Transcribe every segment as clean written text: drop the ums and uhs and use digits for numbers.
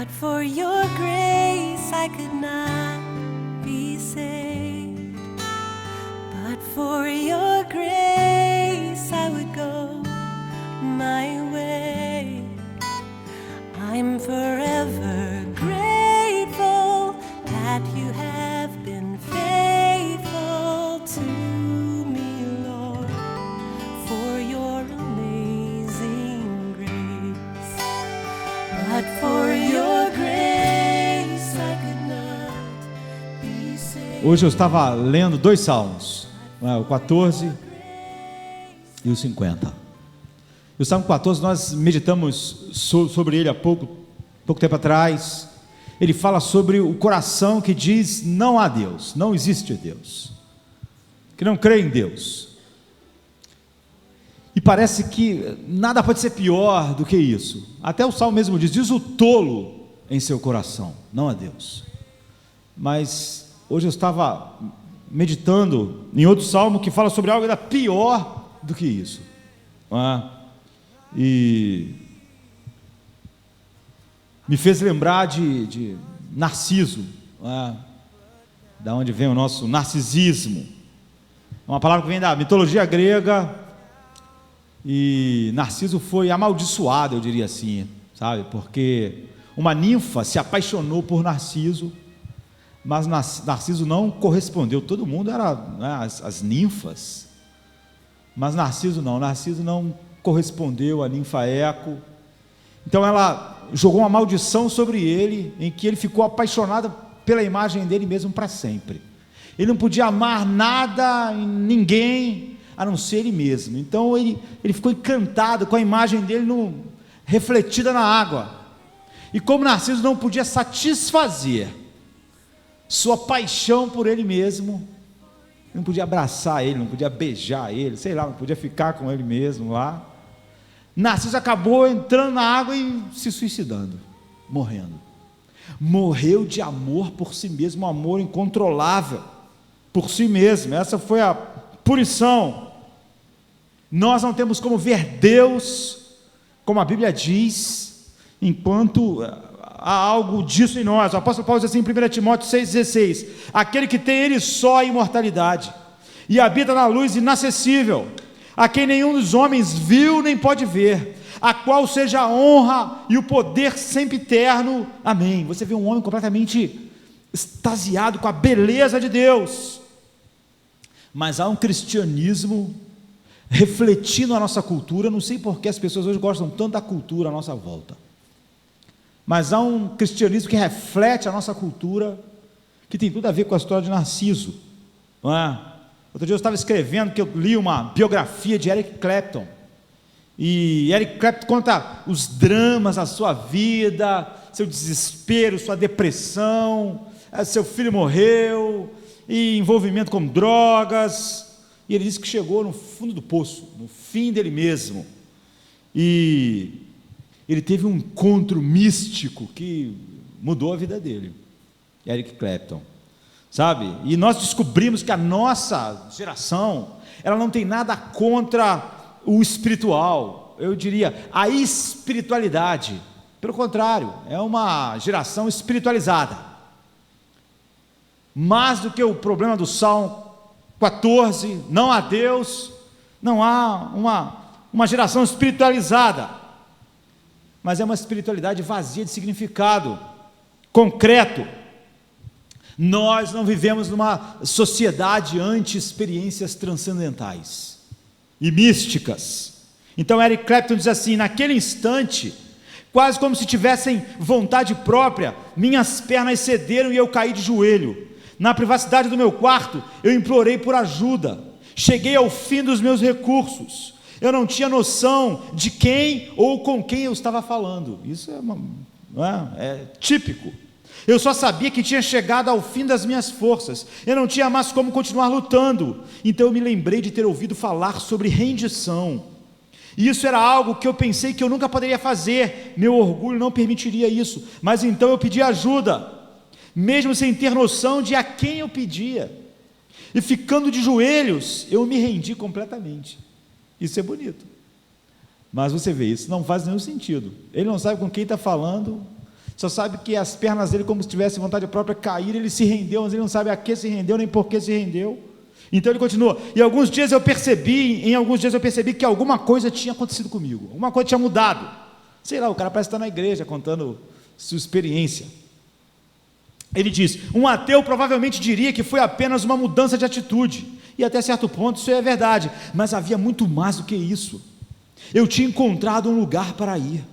But for your grace I could not be saved. But for your grace I would go my way. I'm forever grateful that you have been faithful to me, Lord, for your amazing grace. But for your grace I could not be saved. Hoje eu estava lendo 2 salmos, o 14 e o 50. E o Salmo 14, nós meditamos sobre ele há pouco tempo atrás. Ele fala sobre o coração que diz: não há Deus, não existe Deus, que não crê em Deus. E parece que nada pode ser pior do que isso. Até o Salmo mesmo diz o tolo em seu coração: não há Deus. Mas hoje eu estava meditando em outro salmo que fala sobre algo ainda pior do que isso, não é? E me fez lembrar de Narciso, da onde vem o nosso narcisismo. É uma palavra que vem da mitologia grega. E Narciso foi amaldiçoado, eu diria assim, sabe? Porque uma ninfa se apaixonou por Narciso, mas Narciso não correspondeu. Todo mundo era, né, as ninfas, mas Narciso não correspondeu a ninfa Eco. Então ela jogou uma maldição sobre ele, em que ele ficou apaixonado pela imagem dele mesmo para sempre. Ele não podia amar nada, ninguém, a não ser ele mesmo. Então ele ficou encantado com a imagem dele refletida na água. E como Narciso não podia satisfazer sua paixão por ele mesmo, não podia abraçar ele, não podia beijar ele, sei lá, não podia ficar com ele mesmo lá, Narciso acabou entrando na água e se suicidando, morrendo. Morreu de amor por si mesmo, um amor incontrolável por si mesmo. Essa foi a punição. Nós não temos como ver Deus, como a Bíblia diz, enquanto há algo disso em nós. O apóstolo Paulo diz assim em 1 Timóteo 6,16: aquele que tem ele só a imortalidade e habita na luz inacessível, a quem nenhum dos homens viu nem pode ver, a qual seja a honra e o poder sempre eterno. Amém. Você vê um homem completamente extasiado com a beleza de Deus. Mas há um cristianismo refletindo a nossa cultura. Não sei por que as pessoas hoje gostam tanto da cultura à nossa volta, mas há um cristianismo que reflete a nossa cultura, que tem tudo a ver com a história de Narciso, não é? Outro dia eu estava escrevendo que eu li uma biografia de Eric Clapton, e Eric Clapton conta os dramas da sua vida, seu desespero, sua depressão, seu filho morreu, e envolvimento com drogas, e ele disse que chegou no fundo do poço, no fim dele mesmo, e ele teve um encontro místico que mudou a vida dele. Eric Clapton, sabe? E nós descobrimos que a nossa geração, ela não tem nada contra o espiritual, eu diria a espiritualidade. Pelo contrário, é uma geração espiritualizada. Mais do que o problema do Salmo 14, não há Deus, não há uma geração espiritualizada, mas é uma espiritualidade vazia de significado concreto. Nós não vivemos numa sociedade anti-experiências transcendentais e místicas. Então Eric Clapton diz assim: naquele instante, quase como se tivessem vontade própria, minhas pernas cederam e eu caí de joelho. Na privacidade do meu quarto, eu implorei por ajuda. Cheguei ao fim dos meus recursos. Eu não tinha noção de quem ou com quem eu estava falando. Isso é típico. Eu só sabia que tinha chegado ao fim das minhas forças. Eu não tinha mais como continuar lutando. Então eu me lembrei de ter ouvido falar sobre rendição. E isso era algo que eu pensei que eu nunca poderia fazer. Meu orgulho não permitiria isso. Mas então eu pedi ajuda, mesmo sem ter noção de a quem eu pedia. E ficando de joelhos, eu me rendi completamente. Isso é bonito. Mas você vê, isso não faz nenhum sentido. Ele não sabe com quem está falando. Só sabe que as pernas dele, como se tivesse vontade própria, caíram, ele se rendeu, mas ele não sabe a que se rendeu, nem por que se rendeu. Então ele continua, em alguns dias eu percebi que alguma coisa tinha acontecido comigo, alguma coisa tinha mudado. Sei lá, o cara parece estar na igreja contando sua experiência. Ele diz, um ateu provavelmente diria que foi apenas uma mudança de atitude, e até certo ponto isso é verdade, mas havia muito mais do que isso. Eu tinha encontrado um lugar para ir,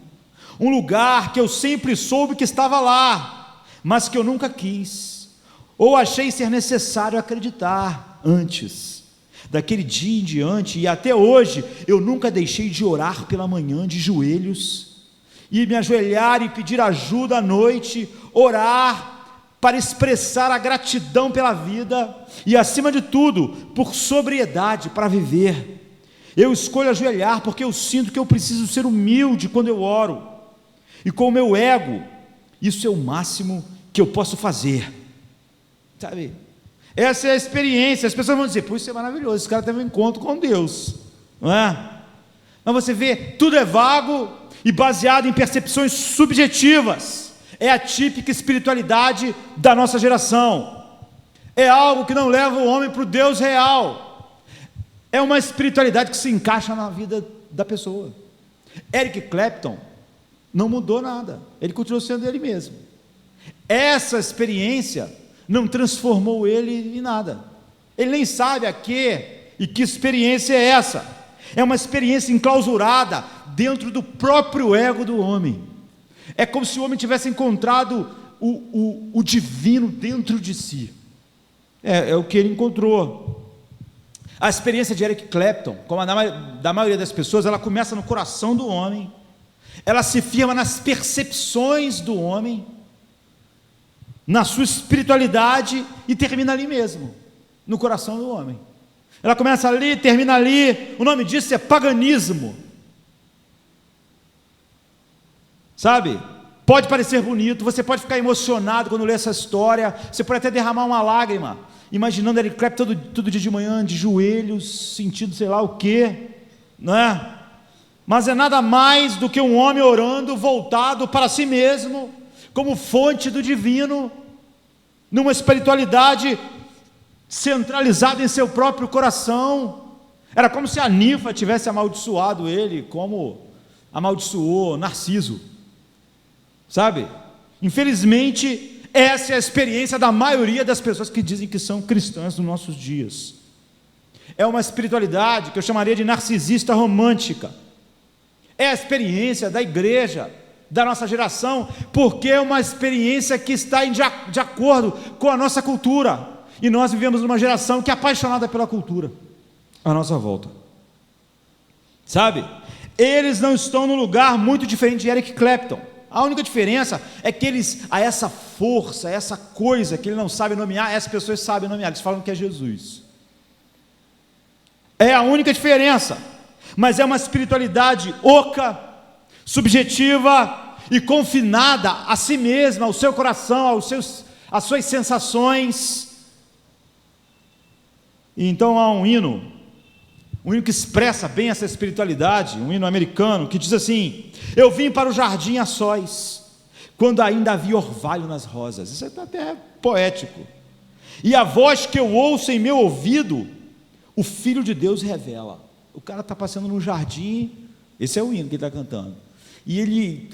um lugar que eu sempre soube que estava lá, mas que eu nunca quis, ou achei ser necessário acreditar antes. Daquele dia em diante e até hoje, eu nunca deixei de orar pela manhã de joelhos, e me ajoelhar e pedir ajuda à noite, orar para expressar a gratidão pela vida, e acima de tudo, por sobriedade para viver. Eu escolho ajoelhar porque eu sinto que eu preciso ser humilde quando eu oro, e com o meu ego, isso é o máximo que eu posso fazer, sabe? Essa é a experiência. As pessoas vão dizer, pô, isso é maravilhoso, esse cara teve um encontro com Deus, não é? Mas você vê, tudo é vago e baseado em percepções subjetivas. É a típica espiritualidade da nossa geração, é algo que não leva o homem para o Deus real, é uma espiritualidade que se encaixa na vida da pessoa. Eric Clapton não mudou nada, ele continuou sendo ele mesmo. Essa experiência não transformou ele em nada, ele nem sabe a que e que experiência é essa. É uma experiência enclausurada dentro do próprio ego do homem. É como se o homem tivesse encontrado o divino dentro de si. É o que ele encontrou. A experiência de Eric Clapton, como a da maioria das pessoas, ela começa no coração do homem, ela se firma nas percepções do homem, na sua espiritualidade, e termina ali mesmo, no coração do homem. Ela começa ali, termina ali. O nome disso é paganismo, sabe? Pode parecer bonito, você pode ficar emocionado quando lê essa história, você pode até derramar uma lágrima, imaginando Eric Clapton todo dia de manhã, de joelhos, sentindo sei lá o quê, não é? Mas é nada mais do que um homem orando, voltado para si mesmo, como fonte do divino, numa espiritualidade centralizada em seu próprio coração. Era como se a ninfa tivesse amaldiçoado ele, como amaldiçoou Narciso, sabe? Infelizmente, essa é a experiência da maioria das pessoas que dizem que são cristãs nos nossos dias. É uma espiritualidade que eu chamaria de narcisista romântica. É a experiência da igreja, da nossa geração, porque é uma experiência que está de acordo com a nossa cultura, e nós vivemos numa geração que é apaixonada pela cultura à nossa volta, sabe? Eles não estão num lugar muito diferente de Eric Clapton. A única diferença é que eles, a essa força, a essa coisa que ele não sabe nomear, essas pessoas sabem nomear, eles falam que é Jesus. É a única diferença, mas é uma espiritualidade oca, subjetiva e confinada a si mesma, ao seu coração, às suas sensações. E então há um hino que expressa bem essa espiritualidade, um hino americano, que diz assim: eu vim para o jardim a sós, quando ainda havia orvalho nas rosas. Isso é até poético. E a voz que eu ouço em meu ouvido, o Filho de Deus revela. O cara está passando no jardim, esse é o hino que ele está cantando, e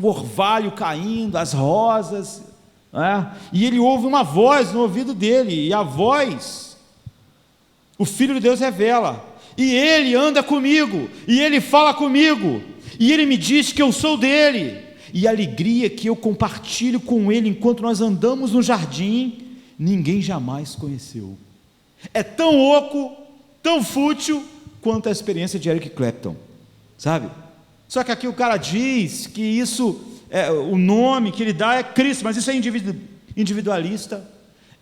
o orvalho caindo, as rosas, e ele ouve uma voz no ouvido dele, e a voz, o Filho de Deus revela, e ele anda comigo, e ele fala comigo, e ele me diz que eu sou dele, e a alegria que eu compartilho com ele enquanto nós andamos no jardim, ninguém jamais conheceu. É tão oco, tão fútil quanto a experiência de Eric Clapton, sabe? Só que aqui o cara diz que isso, o nome que ele dá é Cristo, mas isso é individualista,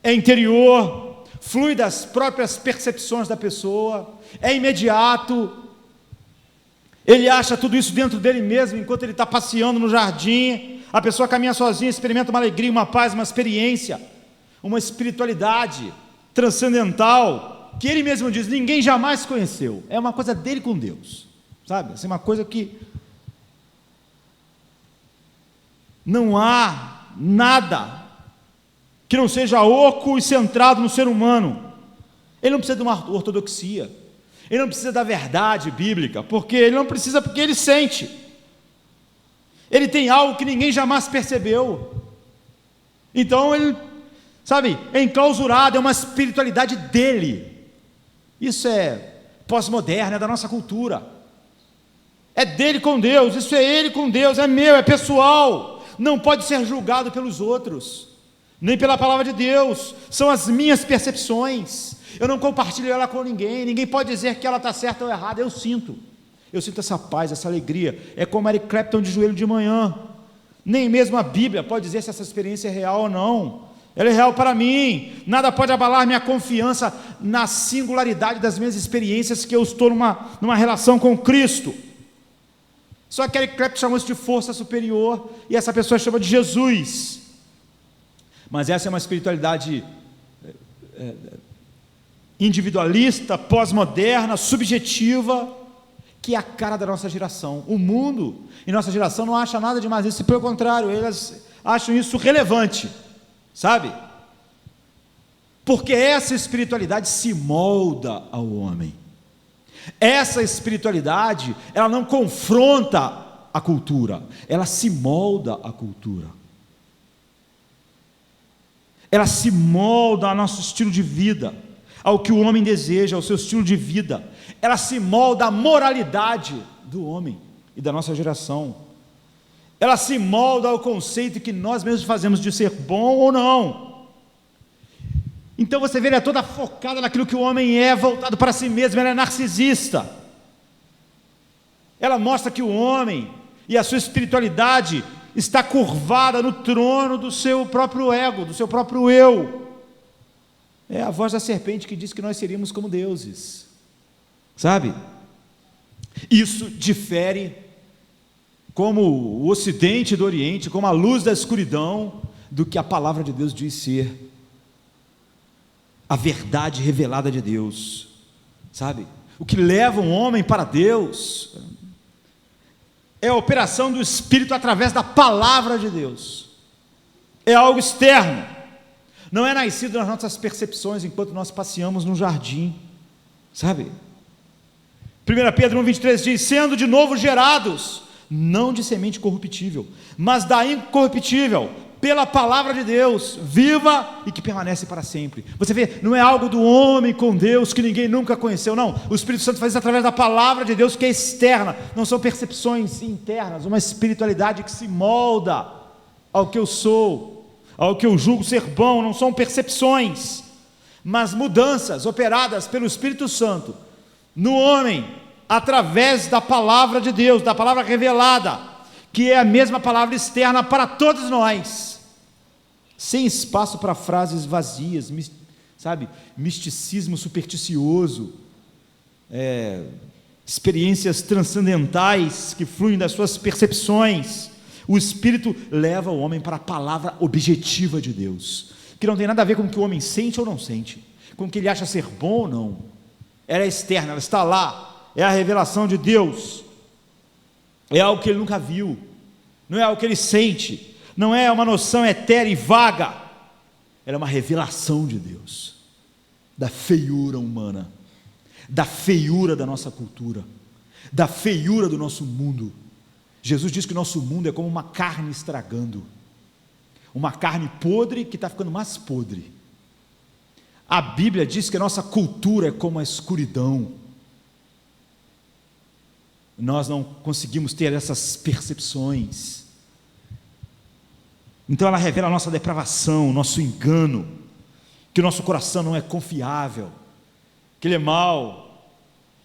é interior, flui das próprias percepções da pessoa, é imediato, ele acha tudo isso dentro dele mesmo, enquanto ele está passeando no jardim. A pessoa caminha sozinha, experimenta uma alegria, uma paz, uma experiência, uma espiritualidade transcendental, que ele mesmo diz, ninguém jamais conheceu. É uma coisa dele com Deus, sabe? Assim, uma coisa que Não há nada que não seja oco e centrado no ser humano. Ele não precisa de uma ortodoxia, ele não precisa da verdade bíblica, porque ele sente. Ele tem algo que ninguém jamais percebeu. Então ele, é enclausurado, é uma espiritualidade dele. Isso é pós-moderno, é da nossa cultura. É dele com Deus, isso é ele com Deus, é meu, é pessoal. Não pode ser julgado pelos outros, nem pela palavra de Deus. São as minhas percepções. Eu não compartilho ela com ninguém. Ninguém pode dizer que ela está certa ou errada. Eu sinto essa paz, essa alegria. É como Eric Clapton de joelho de manhã. Nem mesmo a Bíblia pode dizer se essa experiência é real ou não. Ela é real para mim. Nada pode abalar minha confiança na singularidade das minhas experiências, que eu estou numa relação com Cristo. Só que Eric Clapton chamou isso de força superior, e essa pessoa chama de Jesus. Mas essa é uma espiritualidade individualista, pós-moderna, subjetiva, que é a cara da nossa geração. O mundo e nossa geração não acha nada demais isso, pelo contrário, eles acham isso relevante, porque essa espiritualidade se molda ao homem. Essa espiritualidade, ela não confronta a cultura, ela se molda à cultura. Ela se molda ao nosso estilo de vida, ao que o homem deseja, ao seu estilo de vida. Ela se molda à moralidade do homem e da nossa geração. Ela se molda ao conceito que nós mesmos fazemos de ser bom ou não. Então você vê, ela é toda focada naquilo que o homem é, voltado para si mesmo. Ela é narcisista. Ela mostra que o homem e a sua espiritualidade está curvada no trono do seu próprio ego, do seu próprio eu. É a voz da serpente que diz que nós seríamos como deuses, Isso difere como o Ocidente do Oriente, como a luz da escuridão, do que a palavra de Deus diz ser a verdade revelada de Deus, O que leva um homem para Deus é a operação do Espírito através da palavra de Deus. É algo externo, não é nascido nas nossas percepções enquanto nós passeamos no jardim, 1 Pedro 1,23 diz: sendo de novo gerados, não de semente corruptível, mas da incorruptível, pela palavra de Deus, viva e que permanece para sempre. Você vê, não é algo do homem com Deus que ninguém nunca conheceu, não. O Espírito Santo faz isso através da palavra de Deus, que é externa, não são percepções internas, uma espiritualidade que se molda ao que eu sou, ao que eu julgo ser bom. Não são percepções, mas mudanças operadas pelo Espírito Santo no homem, através da palavra de Deus, da palavra revelada, que é a mesma palavra externa para todos nós, sem espaço para frases vazias, misticismo supersticioso, experiências transcendentais que fluem das suas percepções. O Espírito leva o homem para a palavra objetiva de Deus, que não tem nada a ver com o que o homem sente ou não sente, com o que ele acha ser bom ou não. Ela é externa, ela está lá, é a revelação de Deus. É algo que ele nunca viu, não é algo que ele sente, não é uma noção etérea e vaga, ela é uma revelação de Deus, da feiura humana, da feiura da nossa cultura, da feiura do nosso mundo. Jesus diz que o nosso mundo é como uma carne estragando, uma carne podre que está ficando mais podre. A Bíblia diz que a nossa cultura é como a escuridão. Nós não conseguimos ter essas percepções. Então ela revela a nossa depravação, o nosso engano, que o nosso coração não é confiável, que ele é mau,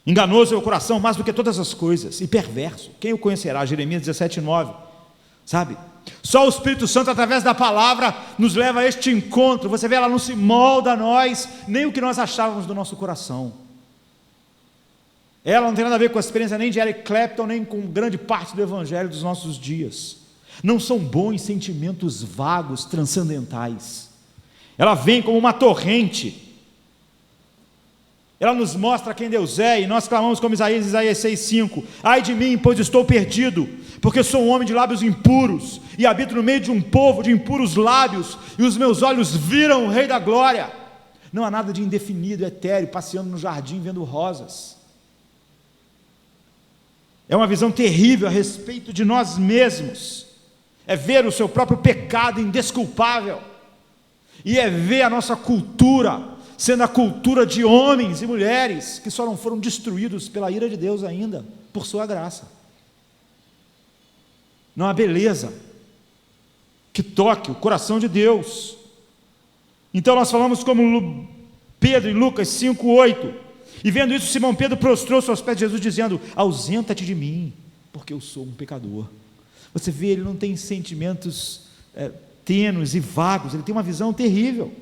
enganoso é o coração mais do que todas as coisas, e perverso. Quem o conhecerá? Jeremias 17:9. Só o Espírito Santo, através da palavra, nos leva a este encontro. Você vê, ela não se molda a nós, nem o que nós achávamos do nosso coração. Ela não tem nada a ver com a experiência nem de Eric Clapton, nem com grande parte do evangelho dos nossos dias. Não são bons sentimentos vagos, transcendentais. Ela vem como uma torrente, ela nos mostra quem Deus é, e nós clamamos como Isaías 6,5: ai de mim, pois estou perdido, porque sou um homem de lábios impuros, e habito no meio de um povo de impuros lábios, e os meus olhos viram o Rei da Glória. Não há nada de indefinido, etéreo, passeando no jardim vendo rosas. É uma visão terrível a respeito de nós mesmos, é ver o seu próprio pecado indesculpável, e é ver a nossa cultura sendo a cultura de homens e mulheres que só não foram destruídos pela ira de Deus ainda, por sua graça. Não há beleza que toque o coração de Deus. Então nós falamos como Pedro em Lucas 5,8, e vendo isso, Simão Pedro prostrou-se aos pés de Jesus, dizendo: ausenta-te de mim, porque eu sou um pecador. Você vê, ele não tem sentimentos tênues e vagos, ele tem uma visão terrível.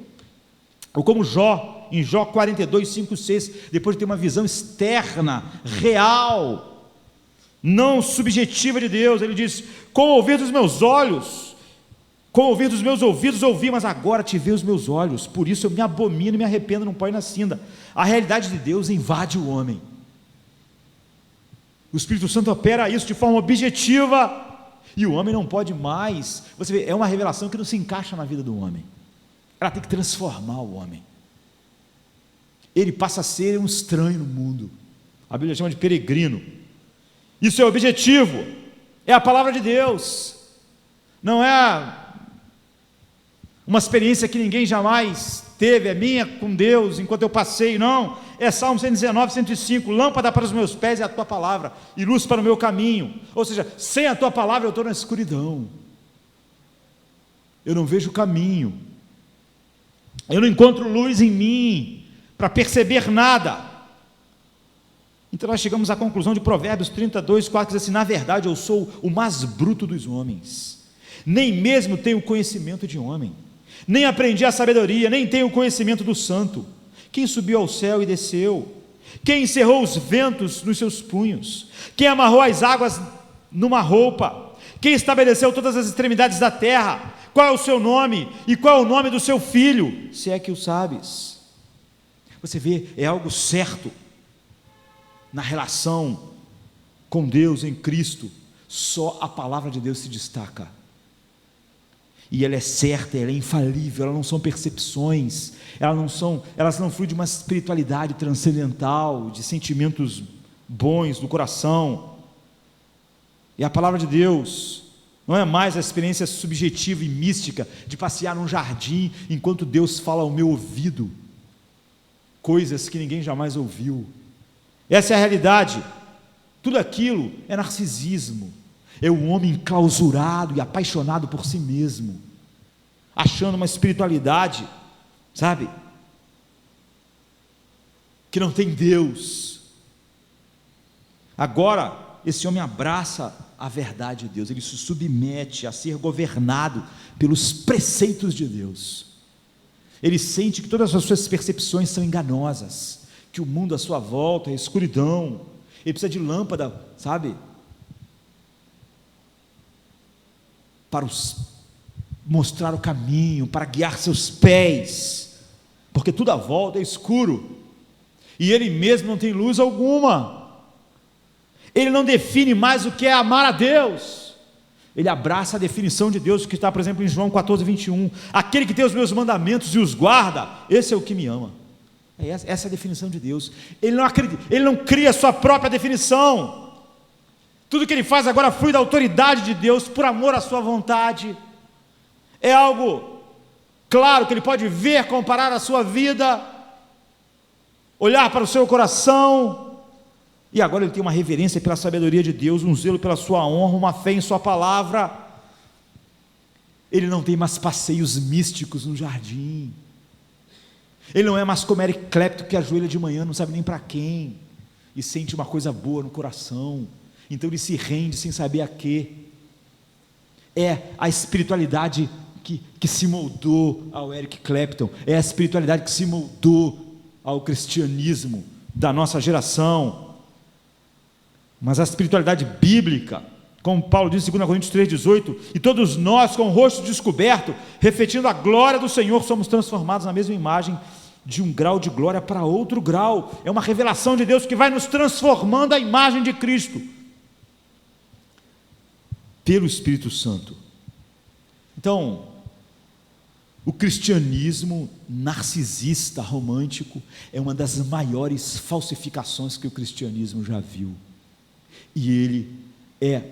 Ou como Jó, em Jó 42, 5, 6, depois de ter uma visão externa, real, não subjetiva de Deus, ele diz: com o ouvir dos meus olhos, com o ouvir dos meus ouvidos ouvi, mas agora te vê os meus olhos, por isso eu me abomino e me arrependo num pó e na cinza. A realidade de Deus invade o homem. O Espírito Santo opera isso de forma objetiva, e o homem não pode mais. Você vê, é uma revelação que não se encaixa na vida do homem. Ela tem que transformar o homem. Ele passa a ser um estranho no mundo. A Bíblia chama de peregrino. Isso é objetivo, é a palavra de Deus. Não é uma experiência que ninguém jamais teve, é minha com Deus enquanto eu passei, não. É Salmo 119, 105, lâmpada para os meus pés é a tua palavra, e luz para o meu caminho. Ou seja, sem a tua palavra eu estou na escuridão, eu não vejo caminho, eu não encontro luz em mim para perceber nada. Então nós chegamos à conclusão de Provérbios 32, 4, que diz assim: na verdade eu sou o mais bruto dos homens, nem mesmo tenho conhecimento de homem, nem aprendi a sabedoria, nem tenho conhecimento do santo. Quem subiu ao céu e desceu? Quem encerrou os ventos nos seus punhos? Quem amarrou as águas numa roupa? Quem estabeleceu todas as extremidades da terra? Qual é o seu nome? E qual é o nome do seu filho? Se é que o sabes. Você vê, é algo certo na relação com Deus em Cristo. Só a palavra de Deus se destaca, e ela é certa, ela é infalível, elas não são percepções, elas não fluem de uma espiritualidade transcendental, de sentimentos bons do coração. E a palavra de Deus não é mais a experiência subjetiva e mística de passear num jardim enquanto Deus fala ao meu ouvido coisas que ninguém jamais ouviu. Essa é a realidade. Tudo aquilo é narcisismo, é um homem enclausurado e apaixonado por si mesmo, achando uma espiritualidade, sabe, que não tem Deus. Agora, esse homem abraça a verdade de Deus, ele se submete a ser governado pelos preceitos de Deus. Ele sente que todas as suas percepções são enganosas, que o mundo à sua volta é escuridão, ele precisa de lâmpada, sabe, para mostrar o caminho, para guiar seus pés, porque tudo à volta é escuro, e ele mesmo não tem luz alguma. Ele não define mais o que é amar a Deus, ele abraça a definição de Deus, que está, por exemplo, em João 14, 21, aquele que tem os meus mandamentos e os guarda, esse é o que me ama. Essa é a definição de Deus. Ele não cria a sua própria definição. Tudo que ele faz agora flui da autoridade de Deus, por amor à sua vontade. É algo claro que ele pode ver, comparar a sua vida, olhar para o seu coração, e agora ele tem uma reverência pela sabedoria de Deus, um zelo pela sua honra, uma fé em sua palavra. Ele não tem mais passeios místicos no jardim. Ele não é mais como Eric Clapton, que ajoelha de manhã, não sabe nem para quem, e sente uma coisa boa no coração, então ele se rende sem saber a quê. É a espiritualidade que se moldou ao Eric Clapton, é a espiritualidade que se moldou ao cristianismo da nossa geração. Mas a espiritualidade bíblica, como Paulo diz em 2 Coríntios 3,18, e todos nós com o rosto descoberto, refletindo a glória do Senhor, somos transformados na mesma imagem de um grau de glória para outro grau. É uma revelação de Deus que vai nos transformando à imagem de Cristo pelo Espírito Santo. Então, o cristianismo narcisista, romântico, é uma das maiores falsificações que o cristianismo já viu. E ele é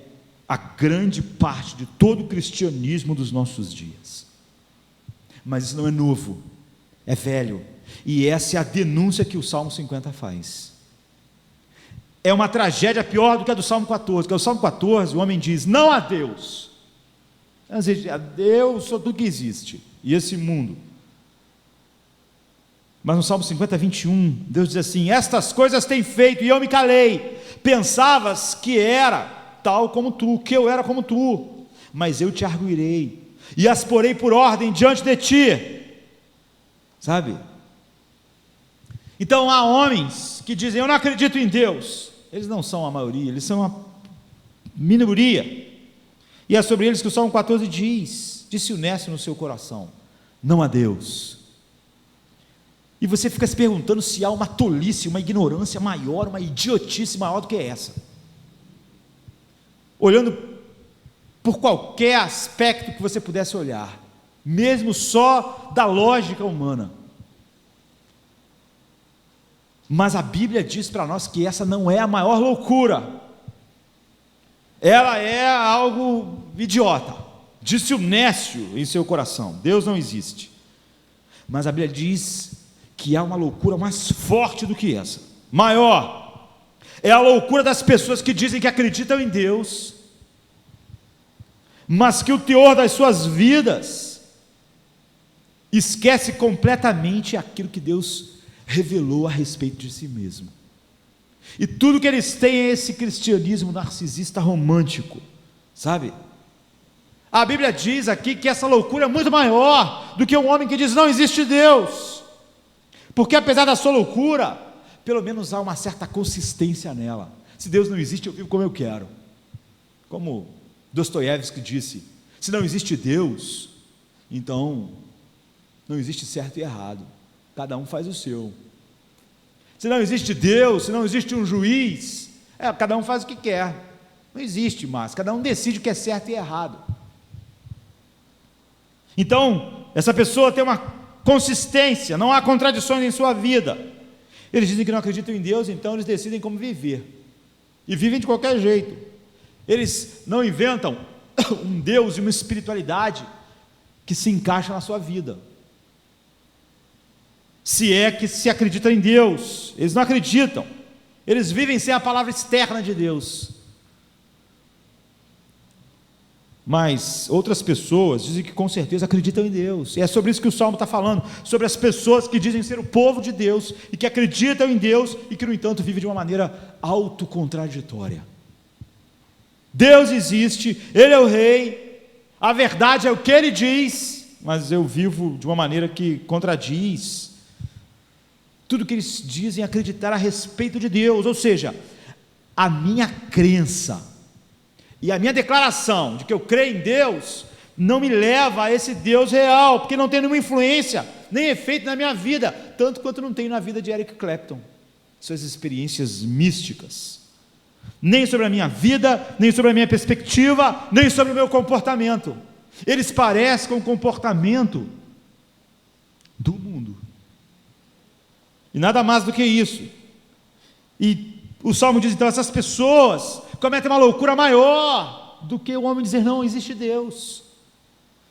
a grande parte de todo o cristianismo dos nossos dias. Mas isso não é novo, é velho. E essa é a denúncia que o Salmo 50 faz. É uma tragédia pior do que a do Salmo 14, porque o Salmo 14, o homem diz, não há Deus. A Deus só tudo que existe, e esse mundo. Mas no Salmo 50, 21, Deus diz assim, estas coisas tem feito, e eu me calei. Pensavas que era tal como tu, que eu era como tu, mas eu te arguirei, e as porei por ordem diante de ti. Sabe? Então há homens que dizem, eu não acredito em Deus. Eles não são a maioria, eles são a minoria. E é sobre eles que o Salmo 14 diz, disse o Nécio no seu coração, não há Deus. E você fica se perguntando se há uma tolice, uma ignorância maior, uma idiotice maior do que essa. Olhando por qualquer aspecto que você pudesse olhar, mesmo só da lógica humana. Mas a Bíblia diz para nós que essa não é a maior loucura, ela é algo idiota. Disse o Nécio em seu coração, Deus não existe. Mas a Bíblia diz que há uma loucura mais forte do que essa, maior, é a loucura das pessoas que dizem que acreditam em Deus, mas que o teor das suas vidas esquece completamente aquilo que Deus revelou a respeito de si mesmo, e tudo que eles têm é esse cristianismo narcisista romântico, sabe? A Bíblia diz aqui que essa loucura é muito maior do que um homem que diz não existe Deus, porque apesar da sua loucura, pelo menos há uma certa consistência nela. Se Deus não existe, eu vivo como eu quero, como Dostoiévski disse, se não existe Deus, então não existe certo e errado, cada um faz o seu. Se não existe Deus, se não existe um juiz, cada um faz o que quer, não existe mais, cada um decide o que é certo e errado. Então, essa pessoa tem uma consistência, não há contradições em sua vida. Eles dizem que não acreditam em Deus, então eles decidem como viver, e vivem de qualquer jeito. Eles não inventam um Deus e uma espiritualidade que se encaixa na sua vida, se é que se acredita em Deus. Eles não acreditam, eles vivem sem a palavra externa de Deus. Mas outras pessoas dizem que com certeza acreditam em Deus, e é sobre isso que o Salmo está falando, sobre as pessoas que dizem ser o povo de Deus, e que acreditam em Deus, e que no entanto vivem de uma maneira autocontraditória. Deus existe, Ele é o Rei, a verdade é o que Ele diz, mas eu vivo de uma maneira que contradiz tudo que eles dizem acreditar a respeito de Deus. Ou seja, a minha crença e a minha declaração de que eu creio em Deus não me leva a esse Deus real, porque não tem nenhuma influência, nem efeito na minha vida, tanto quanto não tem na vida de Eric Clapton, suas experiências místicas, nem sobre a minha vida, nem sobre a minha perspectiva, nem sobre o meu comportamento. Eles parecem com o comportamento do mundo, e nada mais do que isso. E o Salmo diz então, essas pessoas cometem uma loucura maior do que o homem dizer não existe Deus,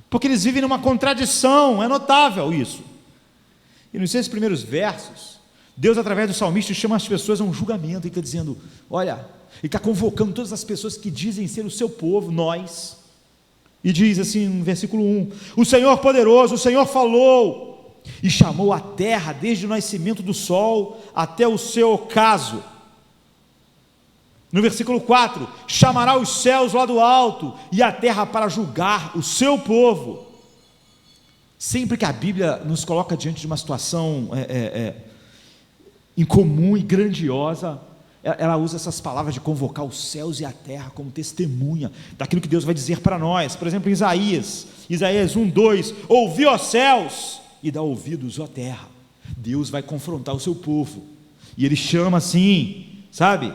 porque eles vivem numa contradição. É notável isso. E nos 6 primeiros versos, Deus através do salmista chama as pessoas a um julgamento, e está dizendo, olha, Ele está convocando todas as pessoas que dizem ser o seu povo, nós, e diz assim no versículo 1, o Senhor poderoso, o Senhor falou, e chamou a terra desde o nascimento do sol até o seu ocaso. No versículo 4, chamará os céus lá do alto e a terra para julgar o seu povo. Sempre que a Bíblia nos coloca diante de uma situação incomum e grandiosa, ela usa essas palavras de convocar os céus e a terra como testemunha daquilo que Deus vai dizer para nós. Por exemplo, em Isaías 1:2, ouvi, ó céus, e dá ouvidos, ó terra, Deus vai confrontar o seu povo, e Ele chama assim, sabe,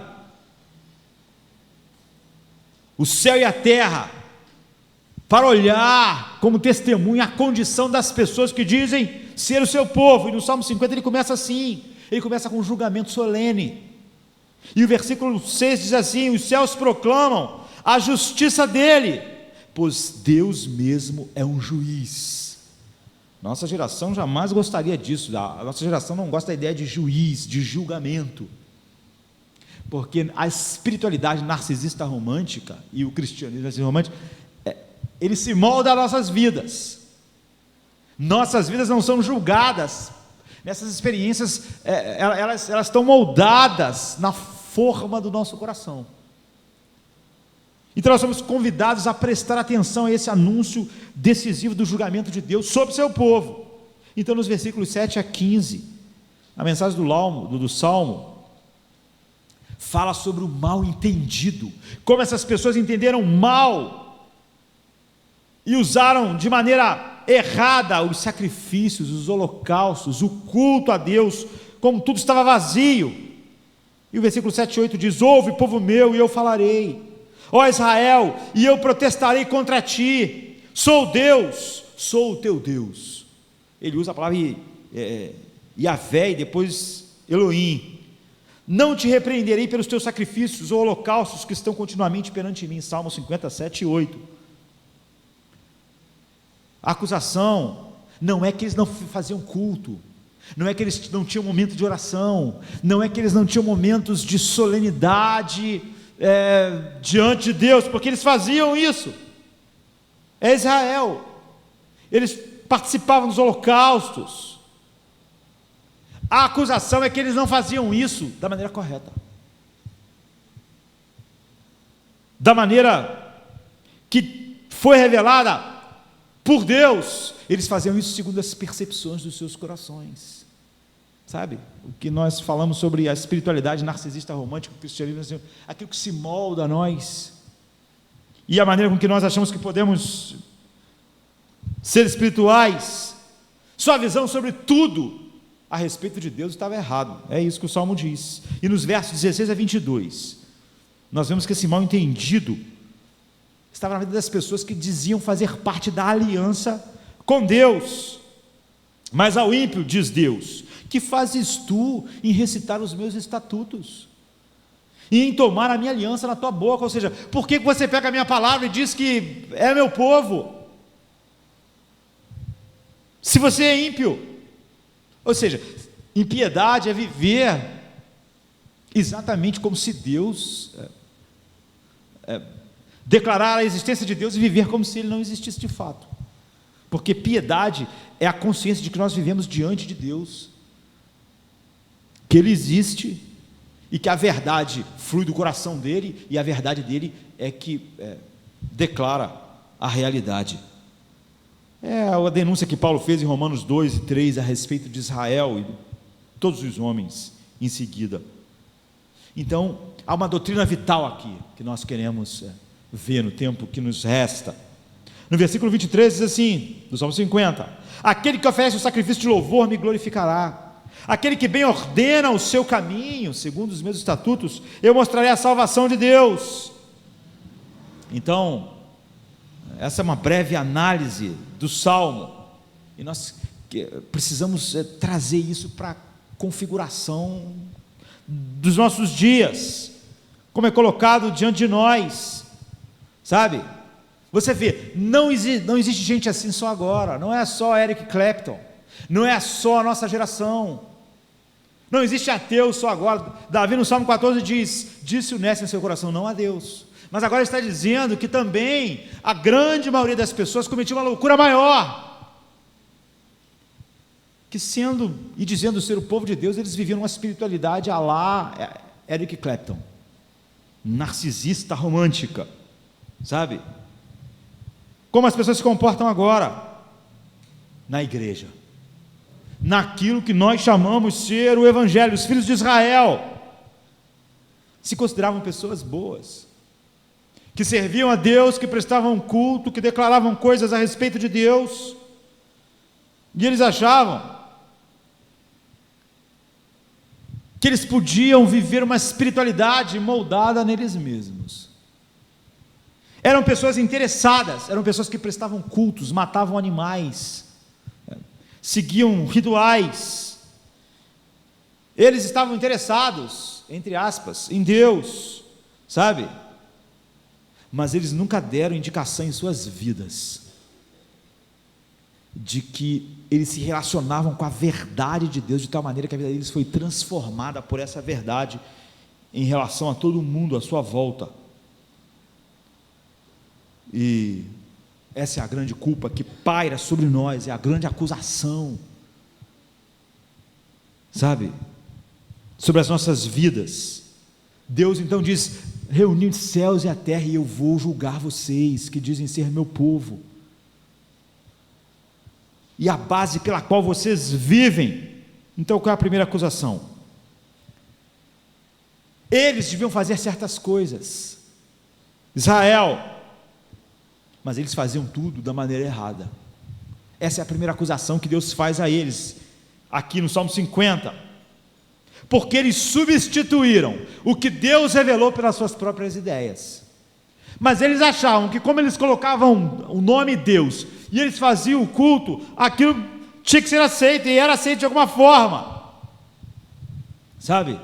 o céu e a terra, para olhar como testemunha a condição das pessoas que dizem ser o seu povo. E no Salmo 50 ele começa assim, ele começa com um julgamento solene, e o versículo 6 diz assim: os céus proclamam a justiça dele, pois Deus mesmo é um juiz. Nossa geração jamais gostaria disso, a nossa geração não gosta da ideia de juiz, de julgamento, porque a espiritualidade narcisista romântica e o cristianismo romântico, ele se molda às nossas vidas. Nossas vidas não são julgadas nessas experiências, elas estão moldadas na forma do nosso coração. Então nós somos convidados a prestar atenção a esse anúncio decisivo do julgamento de Deus sobre o seu povo. Então nos versículos 7 a 15, a mensagem do Salmo fala sobre o mal entendido, como essas pessoas entenderam mal e usaram de maneira errada os sacrifícios, os holocaustos, o culto a Deus, como tudo estava vazio. E o versículo 7 e 8 diz: ouve, povo meu, e eu falarei, ó Israel, e eu protestarei contra ti, sou Deus, sou o teu Deus. Ele usa a palavra Yahvé e depois Elohim. Não te repreenderei pelos teus sacrifícios ou holocaustos que estão continuamente perante mim. Salmo 57 e 8. A acusação não é que eles não faziam culto, não é que eles não tinham momento de oração, não é que eles não tinham momentos de solenidade diante de Deus, porque eles faziam isso. É Israel, eles participavam dos holocaustos. A acusação é que eles não faziam isso da maneira correta, da maneira que foi revelada por Deus. Eles faziam isso segundo as percepções dos seus corações. Sabe, o que nós falamos sobre a espiritualidade narcisista romântica, o cristianismo, aquilo que se molda a nós, e a maneira com que nós achamos que podemos ser espirituais. Sua visão sobre tudo a respeito de Deus estava errado. É isso que o Salmo diz. E nos versos 16 a 22, nós vemos que esse mal entendido estava na vida das pessoas que diziam fazer parte da aliança com Deus. Mas ao ímpio, diz Deus: que fazes tu em recitar os meus estatutos e em tomar a minha aliança na tua boca? Ou seja, por que você pega a minha palavra e diz que é meu povo, se você é ímpio? Ou seja, impiedade é viver exatamente como se Deus declarar a existência de Deus e viver como se Ele não existisse de fato, porque piedade é a consciência de que nós vivemos diante de Deus, que Ele existe e que a verdade flui do coração dEle, e a verdade dEle é que declara a realidade. É a denúncia que Paulo fez em Romanos 2 e 3 a respeito de Israel e de todos os homens em seguida. Então, há uma doutrina vital aqui que nós queremos ver no tempo que nos resta. No versículo 23 diz assim, do Salmo 50: aquele que oferece o sacrifício de louvor me glorificará, aquele que bem ordena o seu caminho, segundo os meus estatutos, eu mostrarei a salvação de Deus. Então, essa é uma breve análise do Salmo, e nós precisamos trazer isso para a configuração dos nossos dias, como é colocado diante de nós, sabe? Você vê, não existe gente assim só agora, não é só Eric Clapton, não é só a nossa geração, não existe ateu só agora. Davi no Salmo 14 diz: disse o honesto em seu coração, não a Deus. Mas agora está dizendo que também a grande maioria das pessoas cometia uma loucura maior, que sendo e dizendo ser o povo de Deus, eles viviam uma espiritualidade à lá Eric Clapton, narcisista romântica, sabe? Como as pessoas se comportam agora na igreja, naquilo que nós chamamos ser o evangelho. Os filhos de Israel se consideravam pessoas boas, que serviam a Deus, que prestavam culto, que declaravam coisas a respeito de Deus, e eles achavam que eles podiam viver uma espiritualidade moldada neles mesmos. Eram pessoas interessadas, eram pessoas que prestavam cultos, matavam animais, seguiam rituais. Eles estavam interessados, entre aspas, em Deus, sabe? Mas eles nunca deram indicação em suas vidas de que eles se relacionavam com a verdade de Deus de tal maneira que a vida deles foi transformada por essa verdade em relação a todo mundo à sua volta. E essa é a grande culpa que paira sobre nós, é a grande acusação, sabe, sobre as nossas vidas. Deus então diz: reuni os céus e a terra e eu vou julgar vocês que dizem ser meu povo. E a base pela qual vocês vivem. Então qual é a primeira acusação? Eles deviam fazer certas coisas, Israel, mas eles faziam tudo da maneira errada. Essa é a primeira acusação que Deus faz a eles, aqui no Salmo 50, porque eles substituíram o que Deus revelou pelas suas próprias ideias. Mas eles achavam que, como eles colocavam o nome Deus e eles faziam o culto, aquilo tinha que ser aceito, e era aceito de alguma forma, sabe?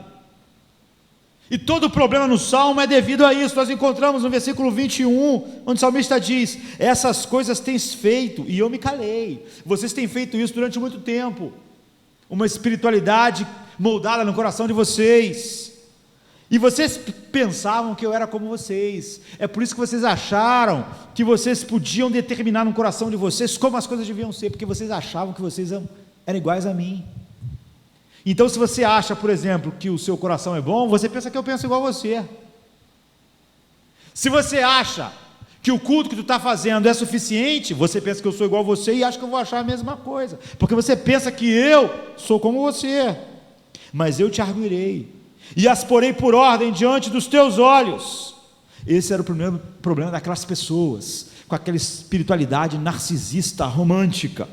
E todo o problema no Salmo é devido a isso. Nós encontramos no versículo 21, onde o salmista diz: essas coisas tens feito, e eu me calei. Vocês têm feito isso durante muito tempo, uma espiritualidade moldada no coração de vocês, e vocês pensavam que eu era como vocês. É por isso que vocês acharam que vocês podiam determinar no coração de vocês como as coisas deviam ser, porque vocês achavam que vocês eram iguais a mim. Então, se você acha, por exemplo, que o seu coração é bom, você pensa que eu penso igual a você. Se você acha que o culto que tu está fazendo é suficiente, você pensa que eu sou igual a você e acha que eu vou achar a mesma coisa, porque você pensa que eu sou como você. Mas eu te arguirei e as porei por ordem diante dos teus olhos. Esse era o primeiro problema daquelas pessoas, com aquela espiritualidade narcisista, romântica.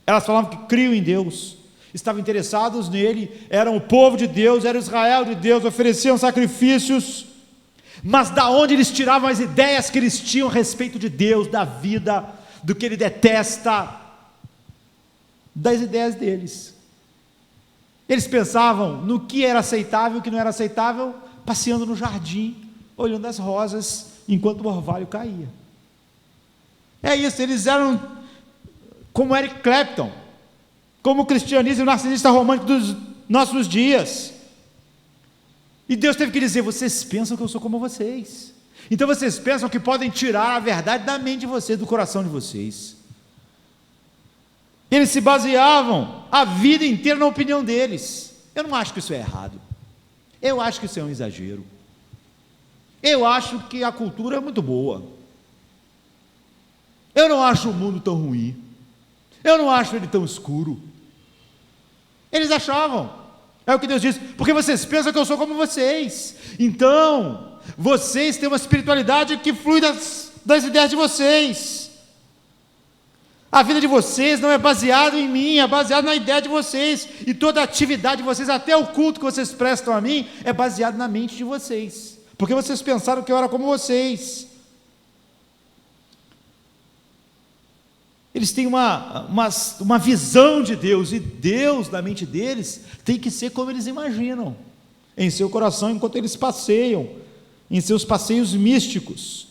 Elas falavam que criam em Deus, estavam interessados nele, eram o povo de Deus, era o Israel de Deus, ofereciam sacrifícios, mas da onde eles tiravam as ideias que eles tinham a respeito de Deus, da vida, do que ele detesta? Das ideias deles. Eles pensavam no que era aceitável e o que não era aceitável, passeando no jardim, olhando as rosas, enquanto o orvalho caía. É isso, eles eram como Eric Clapton, como o cristianismo narcisista romântico dos nossos dias. E Deus teve que dizer: vocês pensam que eu sou como vocês, então vocês pensam que podem tirar a verdade da mente de vocês, do coração de vocês. Eles se baseavam a vida inteira na opinião deles. Eu não acho que isso é errado, eu acho que isso é um exagero, eu acho que a cultura é muito boa, eu não acho o mundo tão ruim, eu não acho ele tão escuro. Eles achavam, é o que Deus diz: porque vocês pensam que eu sou como vocês, então vocês têm uma espiritualidade que flui das ideias de vocês. A vida de vocês não é baseada em mim, é baseada na ideia de vocês, e toda a atividade de vocês, até o culto que vocês prestam a mim, é baseado na mente de vocês, porque vocês pensaram que eu era como vocês. Eles têm uma visão de Deus, e Deus, na mente deles, tem que ser como eles imaginam, em seu coração, enquanto eles passeiam, em seus passeios místicos.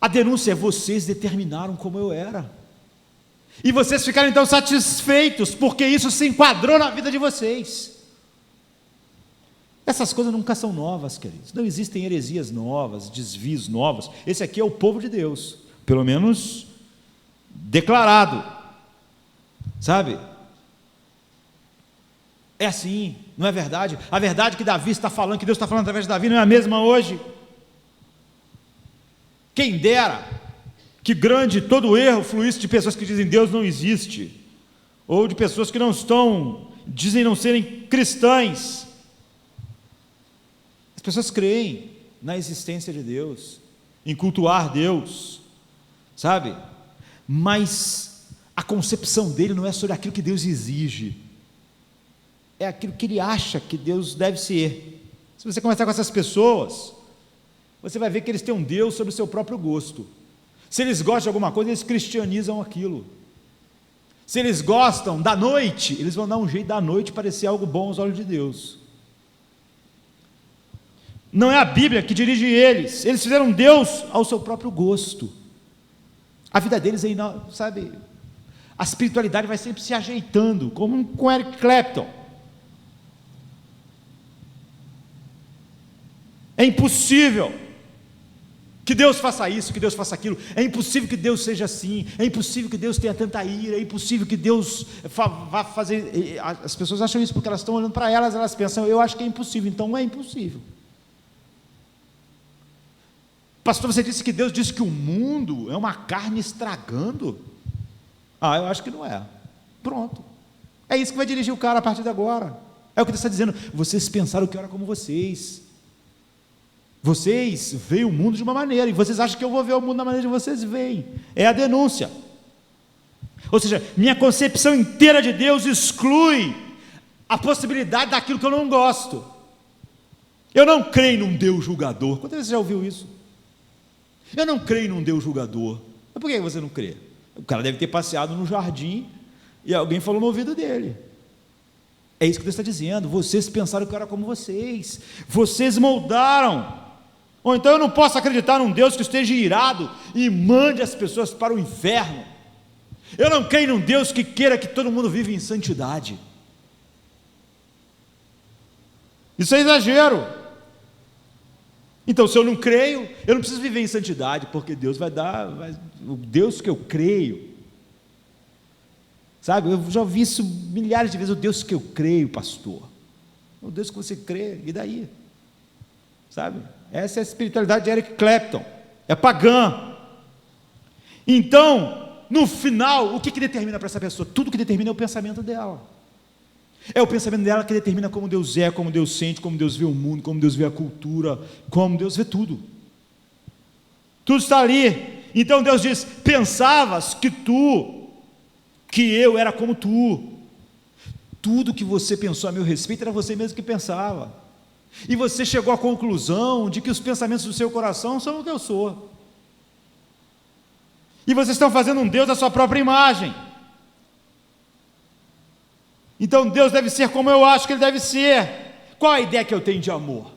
A denúncia é: vocês determinaram como eu era, e vocês ficaram então satisfeitos, porque isso se enquadrou na vida de vocês. Essas coisas nunca são novas, queridos, não existem heresias novas, desvios novos. Esse aqui é o povo de Deus, pelo menos declarado, sabe? É assim, não é verdade? A verdade que Davi está falando, que Deus está falando através de Davi, não é a mesma hoje? Quem dera que grande todo o erro fluísse de pessoas que dizem Deus não existe, ou de pessoas que dizem não serem cristãs. As pessoas creem na existência de Deus, em cultuar Deus, sabe? Mas a concepção dele não é sobre aquilo que Deus exige, é aquilo que ele acha que Deus deve ser. Se você conversar com essas pessoas, você vai ver que eles têm um Deus sobre o seu próprio gosto. Se eles gostam de alguma coisa, eles cristianizam aquilo. Se eles gostam da noite, eles vão dar um jeito da noite parecer algo bom aos olhos de Deus. Não é a Bíblia que dirige eles. Eles fizeram Deus ao seu próprio gosto. A vida deles aí, sabe, a espiritualidade vai sempre se ajeitando, como com Eric Clapton. É impossível que Deus faça isso, que Deus faça aquilo. É impossível que Deus seja assim. É impossível que Deus tenha tanta ira. É impossível que Deus vá fazer. As pessoas acham isso porque elas estão olhando para elas, elas pensam, eu acho que é impossível, então é impossível. Pastor, você disse que Deus disse que o mundo é uma carne estragando? Eu acho que não é. Pronto. É isso que vai dirigir o cara a partir de agora. É o que Deus está dizendo. Vocês pensaram que eu era como vocês. Vocês veem o mundo de uma maneira, e vocês acham que eu vou ver o mundo da maneira que vocês veem. É a denúncia. Ou seja, minha concepção inteira de Deus exclui a possibilidade daquilo que eu não gosto. Eu não creio num Deus julgador. Quantas vezes você já ouviu isso? Eu não creio num Deus julgador. Mas por que você não crê? O cara deve ter passeado no jardim e alguém falou no ouvido dele. É isso que Deus está dizendo. Vocês pensaram que eu era como vocês. Vocês moldaram. Ou então eu não posso acreditar num Deus que esteja irado e mande as pessoas para o inferno. Eu não creio num Deus que queira que todo mundo viva em santidade. Isso é exagero. Então, se eu não creio, eu não preciso viver em santidade, porque Deus vai dar, o Deus que eu creio, sabe, eu já ouvi isso milhares de vezes, o Deus que eu creio, pastor, o Deus que você crê, e daí? Sabe, essa é a espiritualidade de Eric Clapton, é pagã. Então, no final, o que determina para essa pessoa? Tudo que determina é o pensamento dela. É o pensamento dela que determina como Deus é, como Deus sente, como Deus vê o mundo, como Deus vê a cultura, como Deus vê tudo. Tudo está ali. Então Deus diz: pensavas que eu era como tu. Tudo que você pensou a meu respeito era você mesmo que pensava. E você chegou à conclusão de que os pensamentos do seu coração são o que eu sou. E vocês estão fazendo um Deus da sua própria imagem. Então Deus deve ser como eu acho que Ele deve ser. Qual a ideia que eu tenho de amor?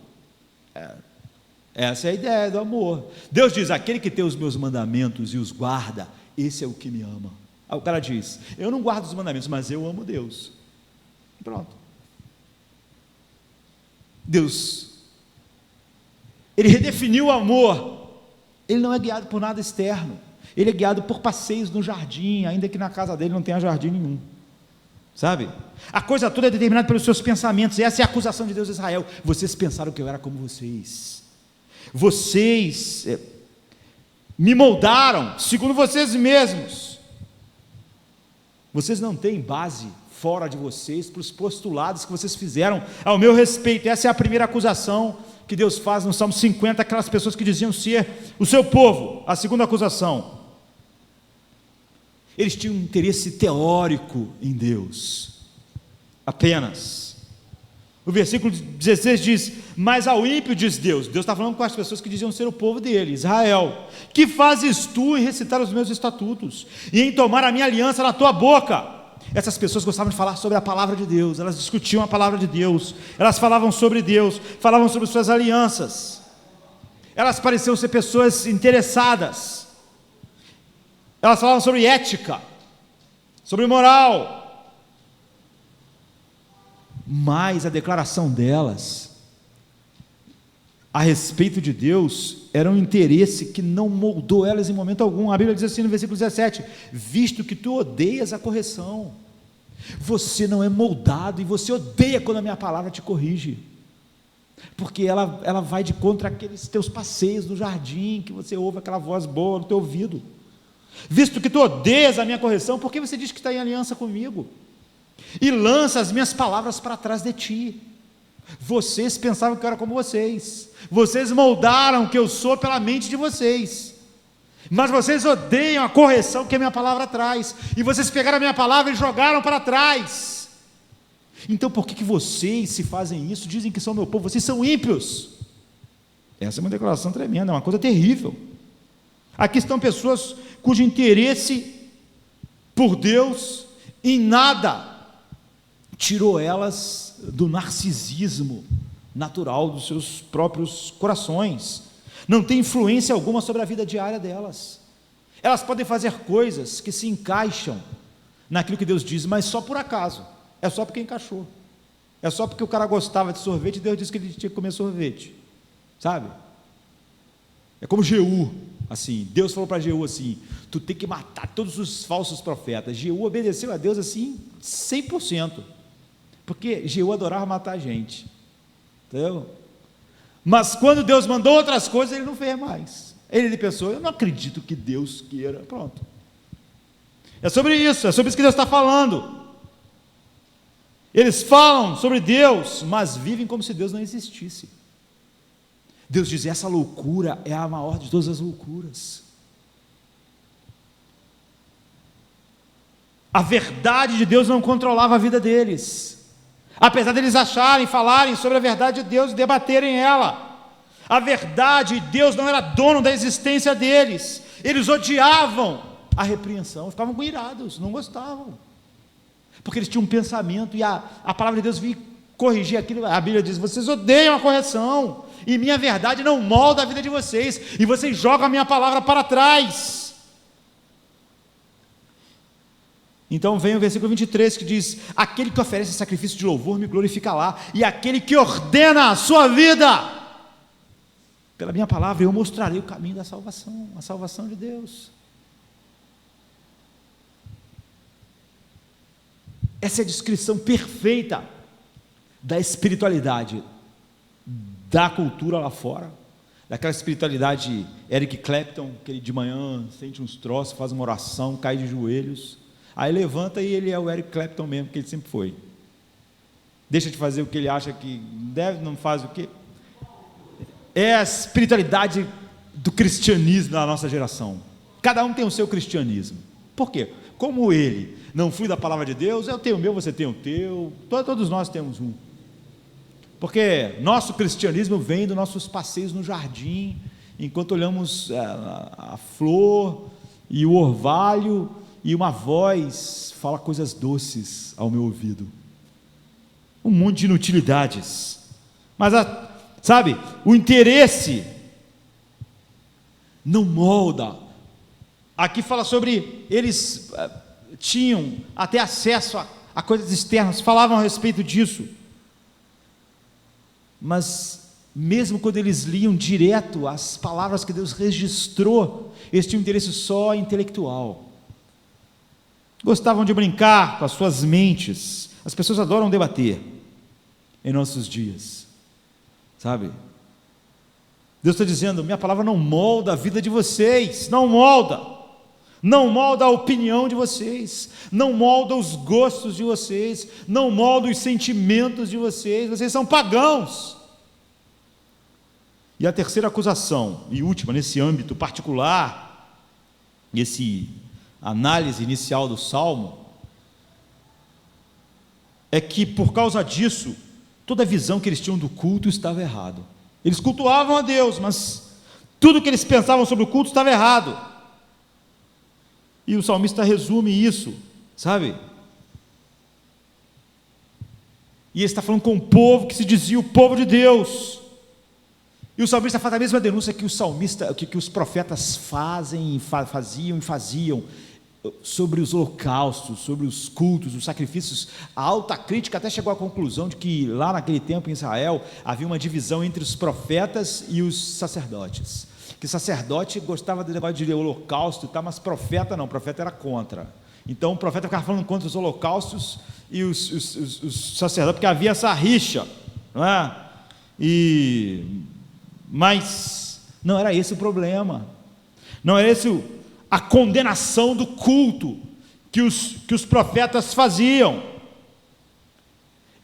Essa é a ideia do amor. Deus diz: aquele que tem os meus mandamentos e os guarda, esse é o que me ama. Aí o cara diz: eu não guardo os mandamentos, mas eu amo Deus. Pronto. Deus, Ele redefiniu o amor. Ele não é guiado por nada externo. Ele é guiado por passeios no jardim, ainda que na casa dele não tenha jardim nenhum. Sabe? A coisa toda é determinada pelos seus pensamentos. E essa é a acusação de Deus a Israel. Vocês pensaram que eu era como vocês. Vocês me moldaram segundo vocês mesmos. Vocês não têm base fora de vocês para os postulados que vocês fizeram ao meu respeito. Essa é a primeira acusação que Deus faz no Salmo 50, aquelas pessoas que diziam ser o seu povo. A segunda acusação: eles tinham um interesse teórico em Deus, apenas. O versículo 16 diz: mas ao ímpio, diz Deus está falando com as pessoas que diziam ser o povo dele, Israel: que fazes tu em recitar os meus estatutos, e em tomar a minha aliança na tua boca? Essas pessoas gostavam de falar sobre a palavra de Deus, elas discutiam a palavra de Deus, elas falavam sobre Deus, falavam sobre suas alianças, elas pareciam ser pessoas interessadas. Elas falavam sobre ética, sobre moral, mas a declaração delas a respeito de Deus era um interesse que não moldou elas em momento algum. A Bíblia diz assim no versículo 17: visto que tu odeias a correção, você não é moldado e você odeia quando a minha palavra te corrige, porque ela vai de contra aqueles teus passeios no jardim, que você ouve aquela voz boa no teu ouvido. Visto que tu odeias a minha correção, por que você diz que está em aliança comigo? E lança as minhas palavras para trás de ti. Vocês pensavam que eu era como vocês. Vocês moldaram o que eu sou pela mente de vocês. Mas vocês odeiam a correção que a minha palavra traz. E vocês pegaram a minha palavra e jogaram para trás. Então por que vocês, se fazem isso, dizem que são meu povo? Vocês são ímpios. Essa é uma declaração tremenda, é uma coisa terrível. Aqui estão pessoas cujo interesse por Deus em nada tirou elas do narcisismo natural dos seus próprios corações. Não tem influência alguma sobre a vida diária delas. Elas podem fazer coisas que se encaixam naquilo que Deus diz, mas só por acaso. É só porque encaixou. É só porque o cara gostava de sorvete e Deus disse que ele tinha que comer sorvete. Sabe? É como Jeú, assim, Deus falou para Jeú assim, tu tem que matar todos os falsos profetas. Jeú obedeceu a Deus assim, 100%, porque Jeú adorava matar gente, entendeu? Mas quando Deus mandou outras coisas, ele não fez mais. Ele pensou, eu não acredito que Deus queira, pronto. É sobre isso que Deus está falando. Eles falam sobre Deus, mas vivem como se Deus não existisse. Deus diz, essa loucura é a maior de todas as loucuras. A verdade de Deus não controlava a vida deles, apesar deles acharem, falarem sobre a verdade de Deus e debaterem ela. A verdade, Deus não era dono da existência deles. Eles odiavam a repreensão, ficavam irados, não gostavam, porque eles tinham um pensamento, e a palavra de Deus vinha corrigir aquilo. A Bíblia diz, vocês odeiam a correção, e minha verdade não molda a vida de vocês, e vocês jogam a minha palavra para trás. Então vem o versículo 23 que diz, aquele que oferece sacrifício de louvor me glorificará, e aquele que ordena a sua vida, pela minha palavra eu mostrarei o caminho da salvação, a salvação de Deus. Essa é a descrição perfeita da espiritualidade da cultura lá fora, daquela espiritualidade Eric Clapton, que ele de manhã sente uns troços, faz uma oração, cai de joelhos, aí levanta e ele é o Eric Clapton mesmo, que ele sempre foi. Deixa de fazer o que ele acha que deve, não faz o que. É a espiritualidade do cristianismo da nossa geração. Cada um tem o seu cristianismo. Por quê? Como ele não flui da palavra de Deus, eu tenho o meu, você tem o teu, todos nós temos um. Porque nosso cristianismo vem dos nossos passeios no jardim, enquanto olhamos a flor e o orvalho, e uma voz fala coisas doces ao meu ouvido. Um monte de inutilidades. Mas, sabe, o interesse não molda. Aqui fala sobre, eles tinham até acesso a coisas externas, falavam a respeito disso. Mas, mesmo quando eles liam direto as palavras que Deus registrou, eles tinham interesse só intelectual. Gostavam de brincar com as suas mentes. As pessoas adoram debater em nossos dias, sabe? Deus está dizendo, minha palavra não molda a vida de vocês, não molda a opinião de vocês, não molda os gostos de vocês, não molda os sentimentos de vocês são pagãos. E a terceira acusação, e última, nesse âmbito particular, esse análise inicial do Salmo, é que por causa disso, toda a visão que eles tinham do culto estava errado. Eles cultuavam a Deus, mas tudo que eles pensavam sobre o culto estava errado. E o salmista resume isso, sabe? E ele está falando com o povo que se dizia o povo de Deus. E o salmista faz a mesma denúncia que que os profetas faziam sobre os holocaustos, sobre os cultos, os sacrifícios. A alta crítica até chegou à conclusão de que lá naquele tempo em Israel havia uma divisão entre os profetas e os sacerdotes, que sacerdote gostava do negócio de holocausto e tal, mas profeta não, profeta era contra. Então o profeta ficava falando contra os holocaustos e os sacerdotes, porque havia essa rixa, não é? Mas não era esse o problema, não era esse a condenação do culto que os profetas faziam.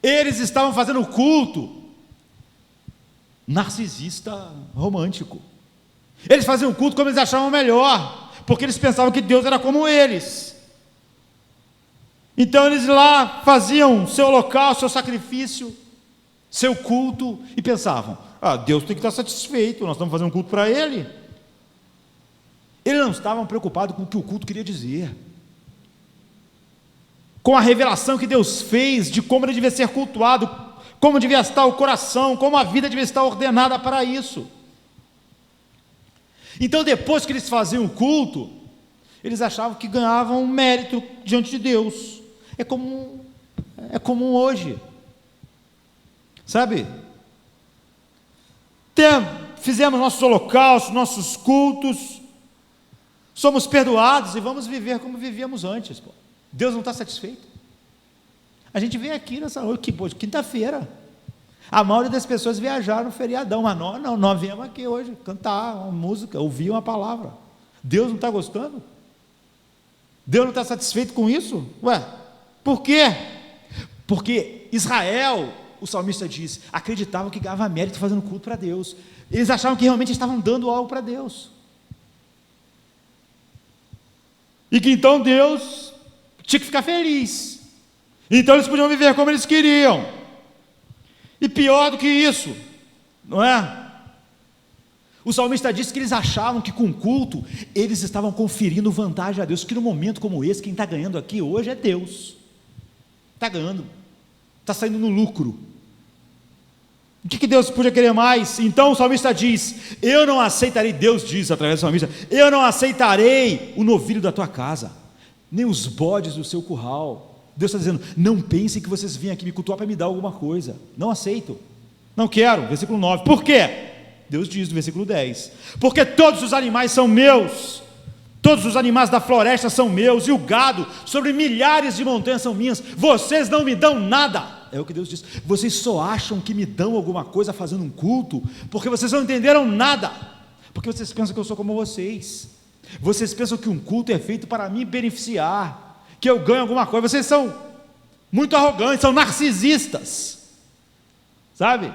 Eles estavam fazendo culto narcisista romântico. Eles faziam culto como eles achavam melhor, porque eles pensavam que Deus era como eles. Então eles lá faziam seu holocausto, seu sacrifício, seu culto, e pensavam: Deus tem que estar satisfeito, nós estamos fazendo um culto para Ele. Eles não estavam preocupados com o que o culto queria dizer, com a revelação que Deus fez de como ele devia ser cultuado, como devia estar o coração, como a vida devia estar ordenada para isso. Então, depois que eles faziam o culto, eles achavam que ganhavam mérito diante de Deus. É comum hoje, sabe? Fizemos nossos holocaustos, nossos cultos, somos perdoados e vamos viver como vivíamos antes. Deus não está satisfeito. A gente vem aqui nessa noite, quinta-feira, a maioria das pessoas viajaram no feriadão, mas nós viemos aqui hoje cantar uma música, ouvir uma palavra. Deus não está gostando? Deus não está satisfeito com isso? Por quê? Porque Israel, o salmista diz, acreditavam que ganhava mérito fazendo culto para Deus. Eles achavam que realmente estavam dando algo para Deus, e que então Deus tinha que ficar feliz, então eles podiam viver como eles queriam. E pior do que isso, não é? O salmista disse que eles achavam que com o culto eles estavam conferindo vantagem a Deus, que no momento como esse, quem está ganhando aqui hoje é Deus, está ganhando, está saindo no lucro. O que Deus podia querer mais? Então o salmista diz: eu não aceitarei, Deus diz através do salmista, eu não aceitarei o novilho da tua casa, nem os bodes do seu curral. Deus está dizendo: não pensem que vocês vêm aqui me cultuar para me dar alguma coisa, não aceito, não quero. Versículo 9, por quê? Deus diz no versículo 10, porque todos os animais são meus, todos os animais da floresta são meus, e o gado sobre milhares de montanhas são minhas, vocês não me dão nada. É o que Deus diz, vocês só acham que me dão alguma coisa fazendo um culto, porque vocês não entenderam nada, porque vocês pensam que eu sou como vocês pensam que um culto é feito para me beneficiar, que eu ganho alguma coisa. Vocês são muito arrogantes, são narcisistas, sabe?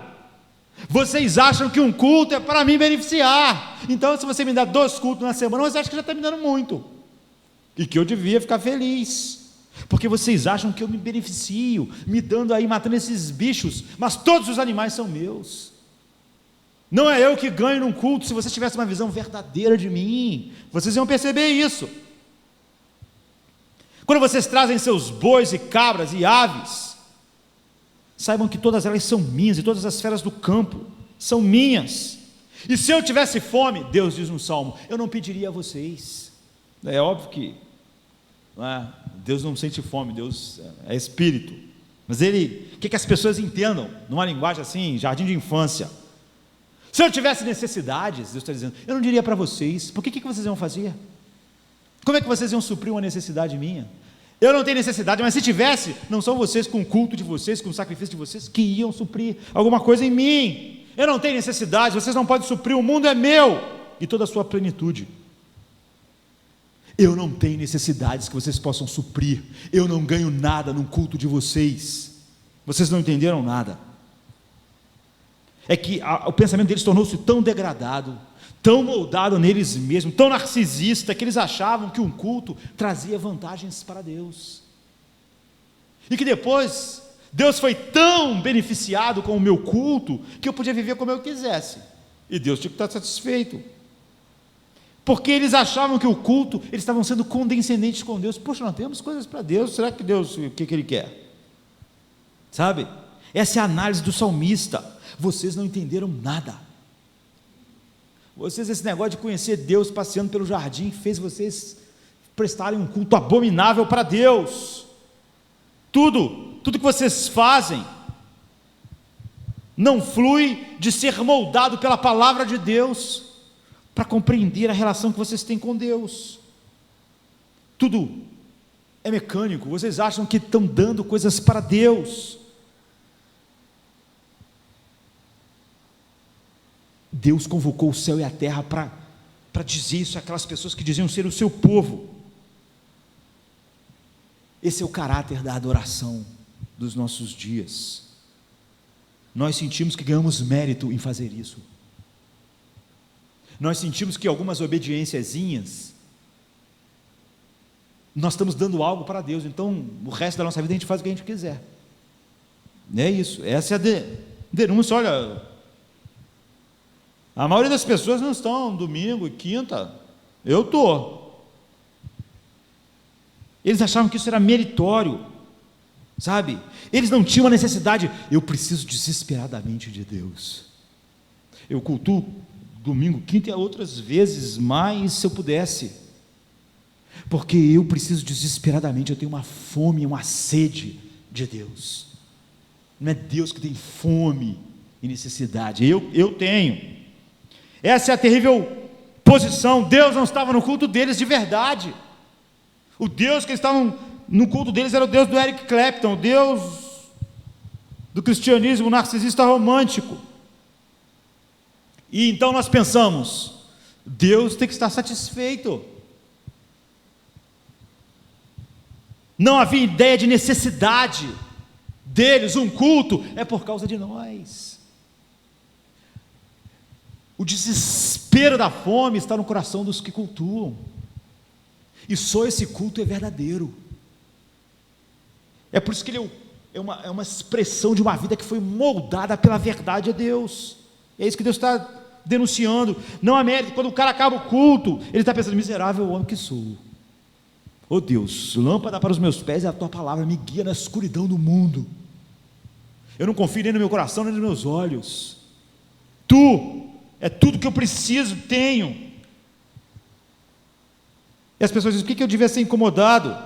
Vocês acham que um culto é para me beneficiar, então se você me dá 2 cultos na semana, você acha que já está me dando muito, e que eu devia ficar feliz, porque vocês acham que eu me beneficio, me dando aí, matando esses bichos, mas todos os animais são meus, não é eu que ganho num culto. Se vocês tivessem uma visão verdadeira de mim, vocês iam perceber isso. Quando vocês trazem seus bois e cabras e aves, saibam que todas elas são minhas, e todas as feras do campo são minhas, e se eu tivesse fome, Deus diz no Salmo, eu não pediria a vocês. É óbvio que Deus não sente fome, Deus é espírito, mas Ele quer que as pessoas entendam, numa linguagem assim, jardim de infância. Se eu tivesse necessidades, Deus está dizendo, eu não diria para vocês, porque o que vocês iam fazer? Como é que vocês iam suprir uma necessidade minha? Eu não tenho necessidade, mas se tivesse, não são vocês com o culto de vocês, com o sacrifício de vocês, que iam suprir alguma coisa em mim. Eu não tenho necessidade, vocês não podem suprir, o mundo é meu, e toda a sua plenitude. Eu não tenho necessidades que vocês possam suprir, eu não ganho nada no culto de vocês não entenderam nada. É que o pensamento deles tornou-se tão degradado, tão moldado neles mesmos, tão narcisista, que eles achavam que um culto trazia vantagens para Deus, e que depois Deus foi tão beneficiado com o meu culto, que eu podia viver como eu quisesse, e Deus tinha que estar satisfeito, porque eles achavam que o culto, eles estavam sendo condescendentes com Deus. Poxa, nós temos coisas para Deus, será que Deus, o que Ele quer? Sabe? Essa é a análise do salmista. Vocês não entenderam nada, esse negócio de conhecer Deus passeando pelo jardim, fez vocês prestarem um culto abominável para Deus. Tudo que vocês fazem, não flui de ser moldado pela palavra de Deus, para compreender a relação que vocês têm com Deus. Tudo é mecânico, vocês acham que estão dando coisas para Deus. Deus convocou o céu e a terra para dizer isso àquelas pessoas que diziam ser o seu povo. Esse é o caráter da adoração dos nossos dias. Nós sentimos que ganhamos mérito em fazer isso. Nós sentimos que algumas obediênciazinhas nós estamos dando algo para Deus, então o resto da nossa vida a gente faz o que a gente quiser. É isso, essa é a denúncia. Olha, a maioria das pessoas não estão domingo e quinta, eu estou. Eles achavam que isso era meritório, sabe? Eles não tinham a necessidade, eu preciso desesperadamente de Deus. Eu cultuo domingo, quinta e outras vezes mais se eu pudesse, porque eu preciso desesperadamente, eu tenho uma fome, uma sede de Deus. Não é Deus que tem fome e necessidade, eu tenho. Essa é a terrível posição. Deus não estava no culto deles de verdade. O Deus que eles estavam no culto deles era o Deus do Eric Clapton, o Deus do cristianismo narcisista romântico. E então nós pensamos, Deus tem que estar satisfeito. Não havia ideia de necessidade deles, um culto é por causa de nós. O desespero da fome está no coração dos que cultuam, e só esse culto é verdadeiro. É por isso que ele é uma expressão de uma vida que foi moldada pela verdade de Deus. É isso que Deus está denunciando. Não há mérito. Quando o cara acaba o culto, ele está pensando, miserável homem que sou. Oh Deus, lâmpada para os meus pés é a tua palavra, me guia na escuridão do mundo. Eu não confio nem no meu coração, nem nos meus olhos. Tu é tudo que eu preciso, tenho. E as pessoas dizem, por que eu devia ser incomodado?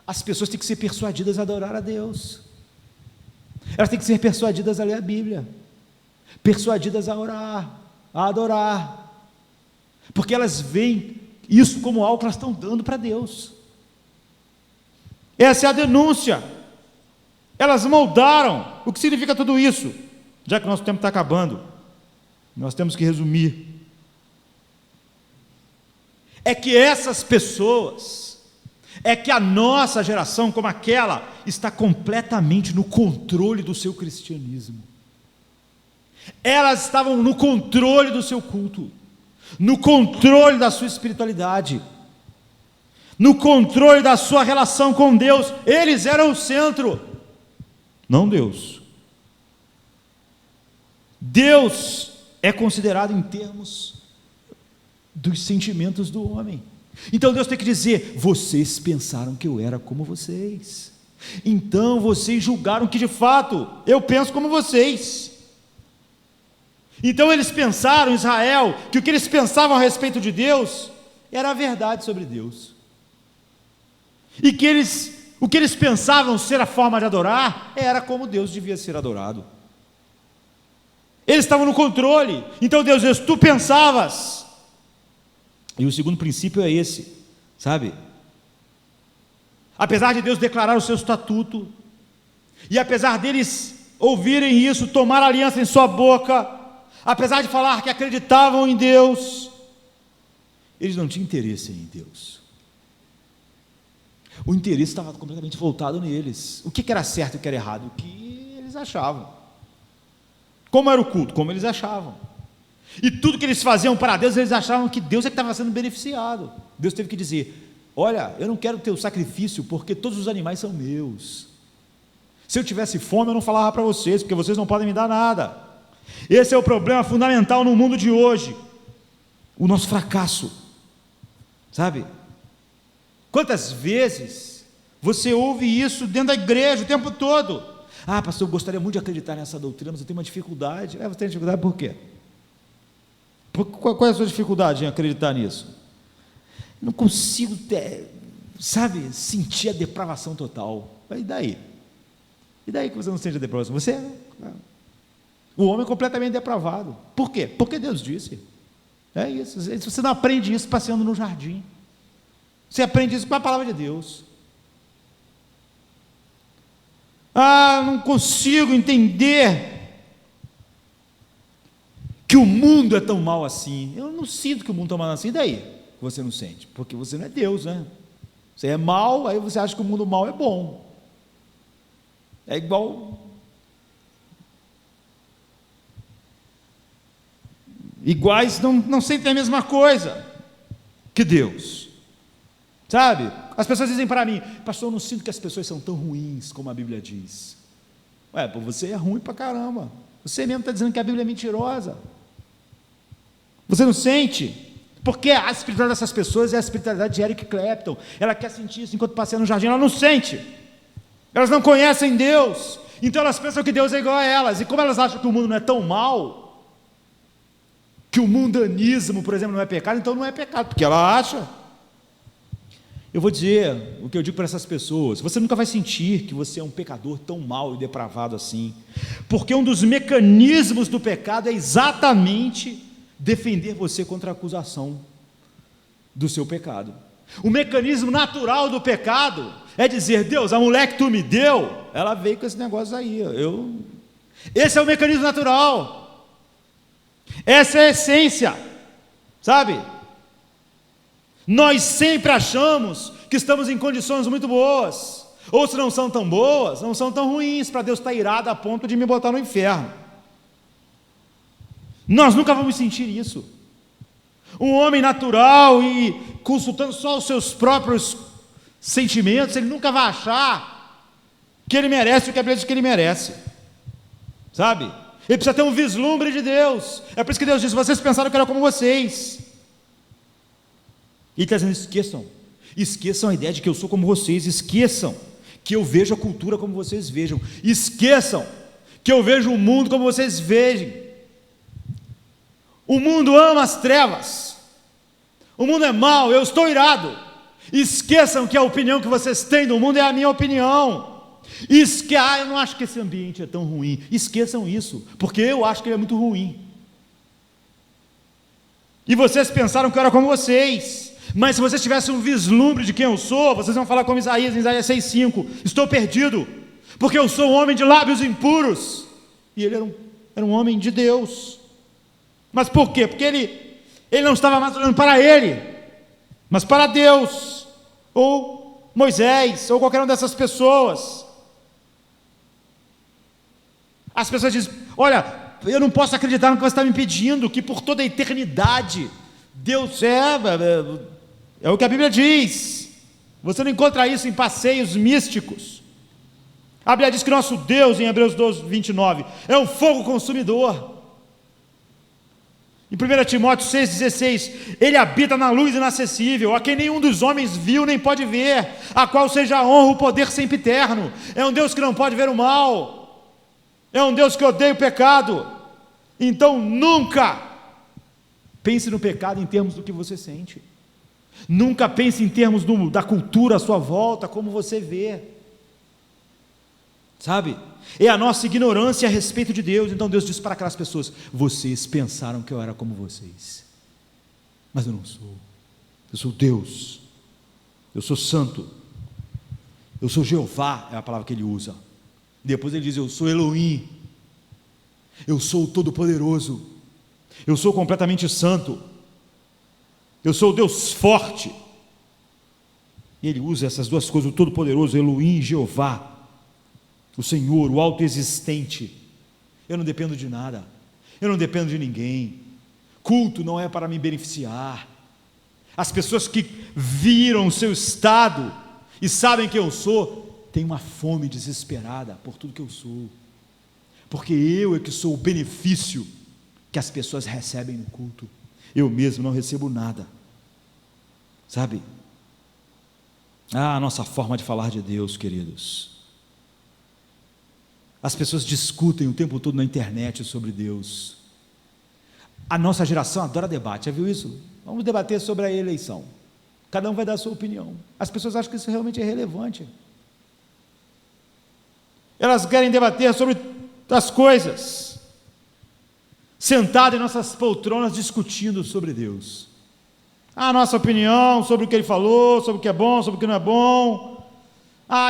As pessoas têm que ser persuadidas a adorar a Deus. Elas têm que ser persuadidas a ler a Bíblia, persuadidas a orar, a adorar, porque elas veem isso como algo que elas estão dando para Deus. Essa é a denúncia. Elas moldaram. O que significa tudo isso? Já que o nosso tempo está acabando, nós temos que resumir. É que essas pessoas, é que a nossa geração, como aquela, está completamente no controle do seu cristianismo. Elas estavam no controle do seu culto, no controle da sua espiritualidade, no controle da sua relação com Deus. Eles eram o centro, não Deus. Deus é considerado em termos dos sentimentos do homem. Então Deus tem que dizer, vocês pensaram que eu era como vocês, então vocês julgaram que de fato eu penso como vocês. Então eles pensaram, Israel, que o que eles pensavam a respeito de Deus era a verdade sobre Deus, e que o que eles pensavam ser a forma de adorar era como Deus devia ser adorado. Eles estavam no controle. Então Deus diz, tu pensavas. E o segundo princípio é esse, sabe? Apesar de Deus declarar o seu estatuto, e apesar deles ouvirem isso, tomar aliança em sua boca, apesar de falar que acreditavam em Deus, eles não tinham interesse em Deus. O interesse estava completamente voltado neles. O que era certo e o que era errado? O que eles achavam. Como era o culto? Como eles achavam. E tudo que eles faziam para Deus, eles achavam que Deus é que estava sendo beneficiado. Deus teve que dizer, olha, eu não quero ter o sacrifício, porque todos os animais são meus. Se eu tivesse fome, eu não falava para vocês, porque vocês não podem me dar nada. Esse é o problema fundamental no mundo de hoje, o nosso fracasso, sabe? Quantas vezes você ouve isso dentro da igreja o tempo todo? Ah, pastor, eu gostaria muito de acreditar nessa doutrina, mas eu tenho uma dificuldade. Você tem dificuldade por quê? Qual é a sua dificuldade em acreditar nisso? Não consigo sentir a depravação total. E daí? E daí que você não sente a depravação? O homem é completamente depravado. Por quê? Porque Deus disse. É isso. Você não aprende isso passeando no jardim. Você aprende isso com a palavra de Deus. Ah, não consigo entender que o mundo é tão mal assim. Eu não sinto que o mundo é tão mal assim. E daí? Você não sente? Porque você não é Deus, né? Você é mal, aí você acha que o mundo mal é bom. É igual... Iguais não sentem a mesma coisa que Deus. Sabe? As pessoas dizem para mim: pastor, eu não sinto que as pessoas são tão ruins como a Bíblia diz. Ué, pô, você é ruim pra caramba. Você mesmo está dizendo que a Bíblia é mentirosa. Você não sente? Porque a espiritualidade dessas pessoas é a espiritualidade de Eric Clapton. Ela quer sentir isso enquanto passeia no jardim, ela não sente. Elas não conhecem Deus, então elas pensam que Deus é igual a elas. E como elas acham que o mundo não é tão mal, que o mundanismo, por exemplo, não é pecado, então não é pecado, porque ela acha. Eu vou dizer o que eu digo para essas pessoas: você nunca vai sentir que você é um pecador tão mau e depravado assim, porque um dos mecanismos do pecado é exatamente defender você contra a acusação do seu pecado. O mecanismo natural do pecado é dizer: Deus, a mulher que tu me deu, ela veio com esse negócio aí, esse é o mecanismo natural, essa é a essência, sabe? Nós sempre achamos que estamos em condições muito boas, ou se não são tão boas, não são tão ruins, para Deus estar irado a ponto de me botar no inferno. Nós nunca vamos sentir isso. Um homem natural e consultando só os seus próprios sentimentos, ele nunca vai achar que ele merece o que a Bíblia diz que ele merece, sabe? Ele precisa ter um vislumbre de Deus. É por isso que Deus diz: vocês pensaram que era como vocês. E ele está dizendo: esqueçam a ideia de que eu sou como vocês, esqueçam que eu vejo a cultura como vocês vejam, esqueçam que eu vejo o mundo como vocês vejam. O mundo ama as trevas, o mundo é mau, eu estou irado. Esqueçam que a opinião que vocês têm do mundo é a minha opinião. Eu não acho que esse ambiente é tão ruim. Esqueçam isso, porque eu acho que ele é muito ruim. E vocês pensaram que eu era como vocês, mas se vocês tivessem um vislumbre de quem eu sou, vocês vão falar como Isaías, em Isaías 6,5: estou perdido, porque eu sou um homem de lábios impuros. E ele era um homem de Deus. Mas por quê? Porque ele não estava mais olhando para ele, mas para Deus, ou Moisés, ou qualquer uma dessas pessoas. As pessoas dizem: olha, eu não posso acreditar no que você está me pedindo, que por toda a eternidade Deus é o que a Bíblia diz. Você não encontra isso em passeios místicos. A Bíblia diz que nosso Deus, em Hebreus 12, 29, é um fogo consumidor. Em 1 Timóteo 6,16, ele habita na luz inacessível, a quem nenhum dos homens viu nem pode ver, a qual seja a honra, o poder sempre eterno. É um Deus que não pode ver o mal, é um Deus que odeia o pecado. Então nunca pense no pecado em termos do que você sente, nunca pense em termos da cultura à sua volta, como você vê, sabe? É a nossa ignorância a respeito de Deus. Então Deus diz para aquelas pessoas: vocês pensaram que eu era como vocês, mas eu não sou. Eu sou Deus, eu sou santo, eu sou Jeová, é a palavra que ele usa. Depois ele diz: eu sou Elohim, eu sou o Todo-Poderoso, eu sou completamente santo, eu sou o Deus forte. E ele usa essas duas coisas, o Todo-Poderoso, Elohim e Jeová, o Senhor, o autoexistente. Eu não dependo de nada, eu não dependo de ninguém. Culto não é para me beneficiar. As pessoas que viram o seu estado e sabem quem eu sou, têm uma fome desesperada por tudo que eu sou, porque eu é que sou o benefício que as pessoas recebem no culto. Eu mesmo não recebo nada, sabe? A nossa forma de falar de Deus, queridos. As pessoas discutem o tempo todo na internet sobre Deus. A nossa geração adora debate, já viu isso? Vamos debater sobre a eleição, cada um vai dar a sua opinião. As pessoas acham que isso realmente é relevante. Elas querem debater sobre as coisas, sentado em nossas poltronas discutindo sobre Deus. A nossa opinião sobre o que ele falou, sobre o que é bom, sobre o que não é bom.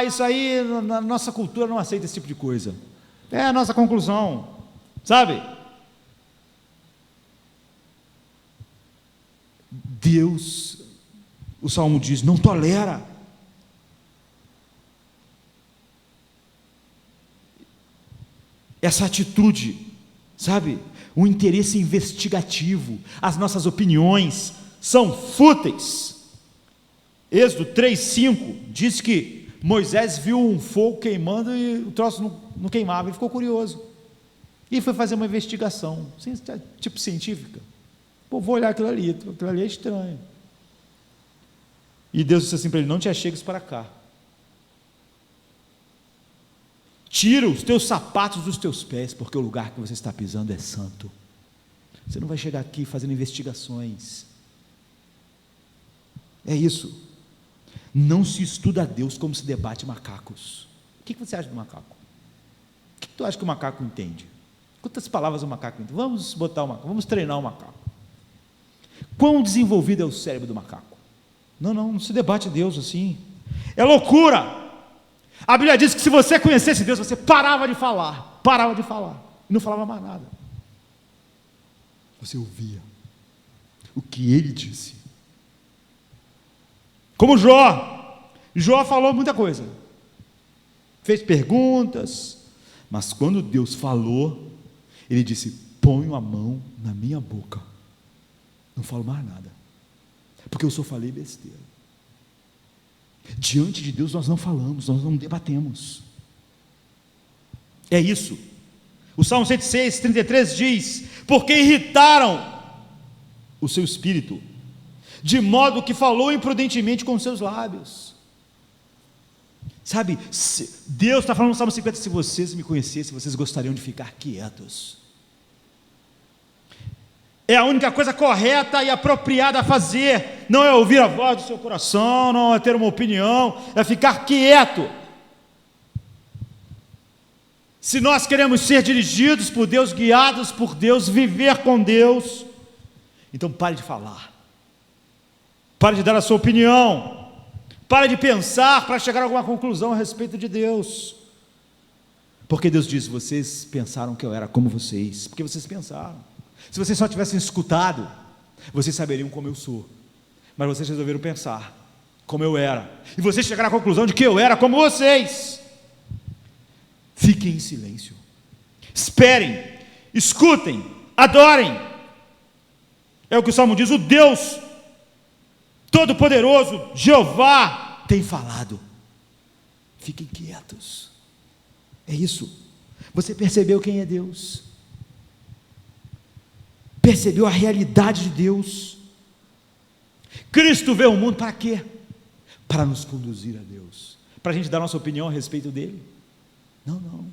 Isso aí, na nossa cultura não aceita esse tipo de coisa. É a nossa conclusão, sabe? Deus, o Salmo diz, não tolera essa atitude, sabe? O interesse investigativo. As nossas opiniões são fúteis. Êxodo 3:5 diz que Moisés viu um fogo queimando e o troço não queimava, ele ficou curioso. E foi fazer uma investigação, tipo científica. Pô, vou olhar aquilo ali é estranho. E Deus disse assim para ele: não te achegues para cá. Tira os teus sapatos dos teus pés, porque o lugar que você está pisando é santo. Você não vai chegar aqui fazendo investigações. É isso. Não se estuda a Deus como se debate macacos. O que você acha do macaco? O que tu acha que o macaco entende? Quantas palavras o macaco entende? Vamos botar o macaco, vamos treinar o macaco. Quão desenvolvido é o cérebro do macaco? Não se debate Deus assim. É loucura. A Bíblia diz que se você conhecesse Deus, você parava de falar, e não falava mais nada. Você ouvia o que ele disse. Como Jó falou muita coisa, fez perguntas, mas quando Deus falou, ele disse: ponho a mão na minha boca, não falo mais nada, porque eu só falei besteira. Diante de Deus nós não falamos, nós não debatemos. É isso. O Salmo 106:33 diz: porque irritaram o seu espírito, de modo que falou imprudentemente com seus lábios. Sabe, Deus está falando no Salmo 50: se vocês me conhecessem, vocês gostariam de ficar quietos. É a única coisa correta e apropriada a fazer. Não é ouvir a voz do seu coração, não é ter uma opinião, é ficar quieto. Se nós queremos ser dirigidos por Deus, guiados por Deus, viver com Deus, então pare de falar, pare de dar a sua opinião, pare de pensar para chegar a alguma conclusão a respeito de Deus, porque Deus diz: vocês pensaram que eu era como vocês, porque vocês pensaram. Se vocês só tivessem escutado, vocês saberiam como eu sou, mas vocês resolveram pensar como eu era, e vocês chegaram à conclusão de que eu era como vocês. Fiquem em silêncio, esperem, escutem, adorem. É o que o Salmo diz: o Deus Todo-Poderoso, Jeová, tem falado. Fiquem quietos. É isso. Você percebeu quem é Deus? Percebeu a realidade de Deus? Cristo veio ao mundo para quê? Para nos conduzir a Deus, para a gente dar nossa opinião a respeito dele? Não.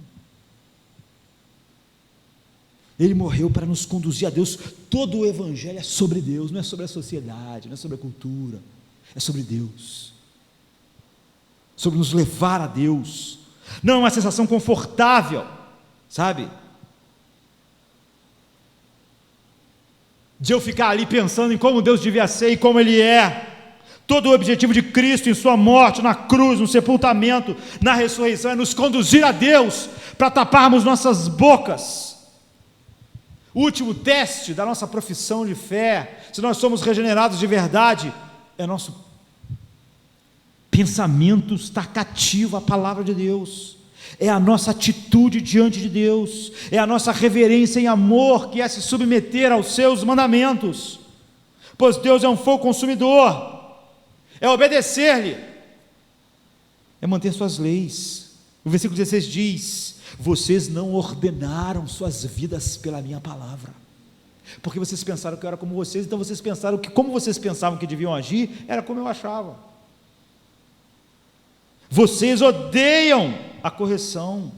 Ele morreu para nos conduzir a Deus. Todo o evangelho é sobre Deus, não é sobre a sociedade, não é sobre a cultura, é sobre Deus, sobre nos levar a Deus. Não é uma sensação confortável, sabe, de eu ficar ali pensando em como Deus devia ser e como Ele é. Todo o objetivo de Cristo em sua morte, na cruz, no sepultamento, na ressurreição, é nos conduzir a Deus, para taparmos nossas bocas. O último teste da nossa profissão de fé, se nós somos regenerados de verdade, é nosso pensamento estar cativo à palavra de Deus, é a nossa atitude diante de Deus, é a nossa reverência em amor, que é se submeter aos seus mandamentos, pois Deus é um fogo consumidor, é obedecer-lhe, é manter suas leis. O versículo 16 diz: vocês não ordenaram suas vidas pela minha palavra, porque vocês pensaram que eu era como vocês, então vocês pensaram que como vocês pensavam que deviam agir, era como eu achava. Vocês odeiam a correção,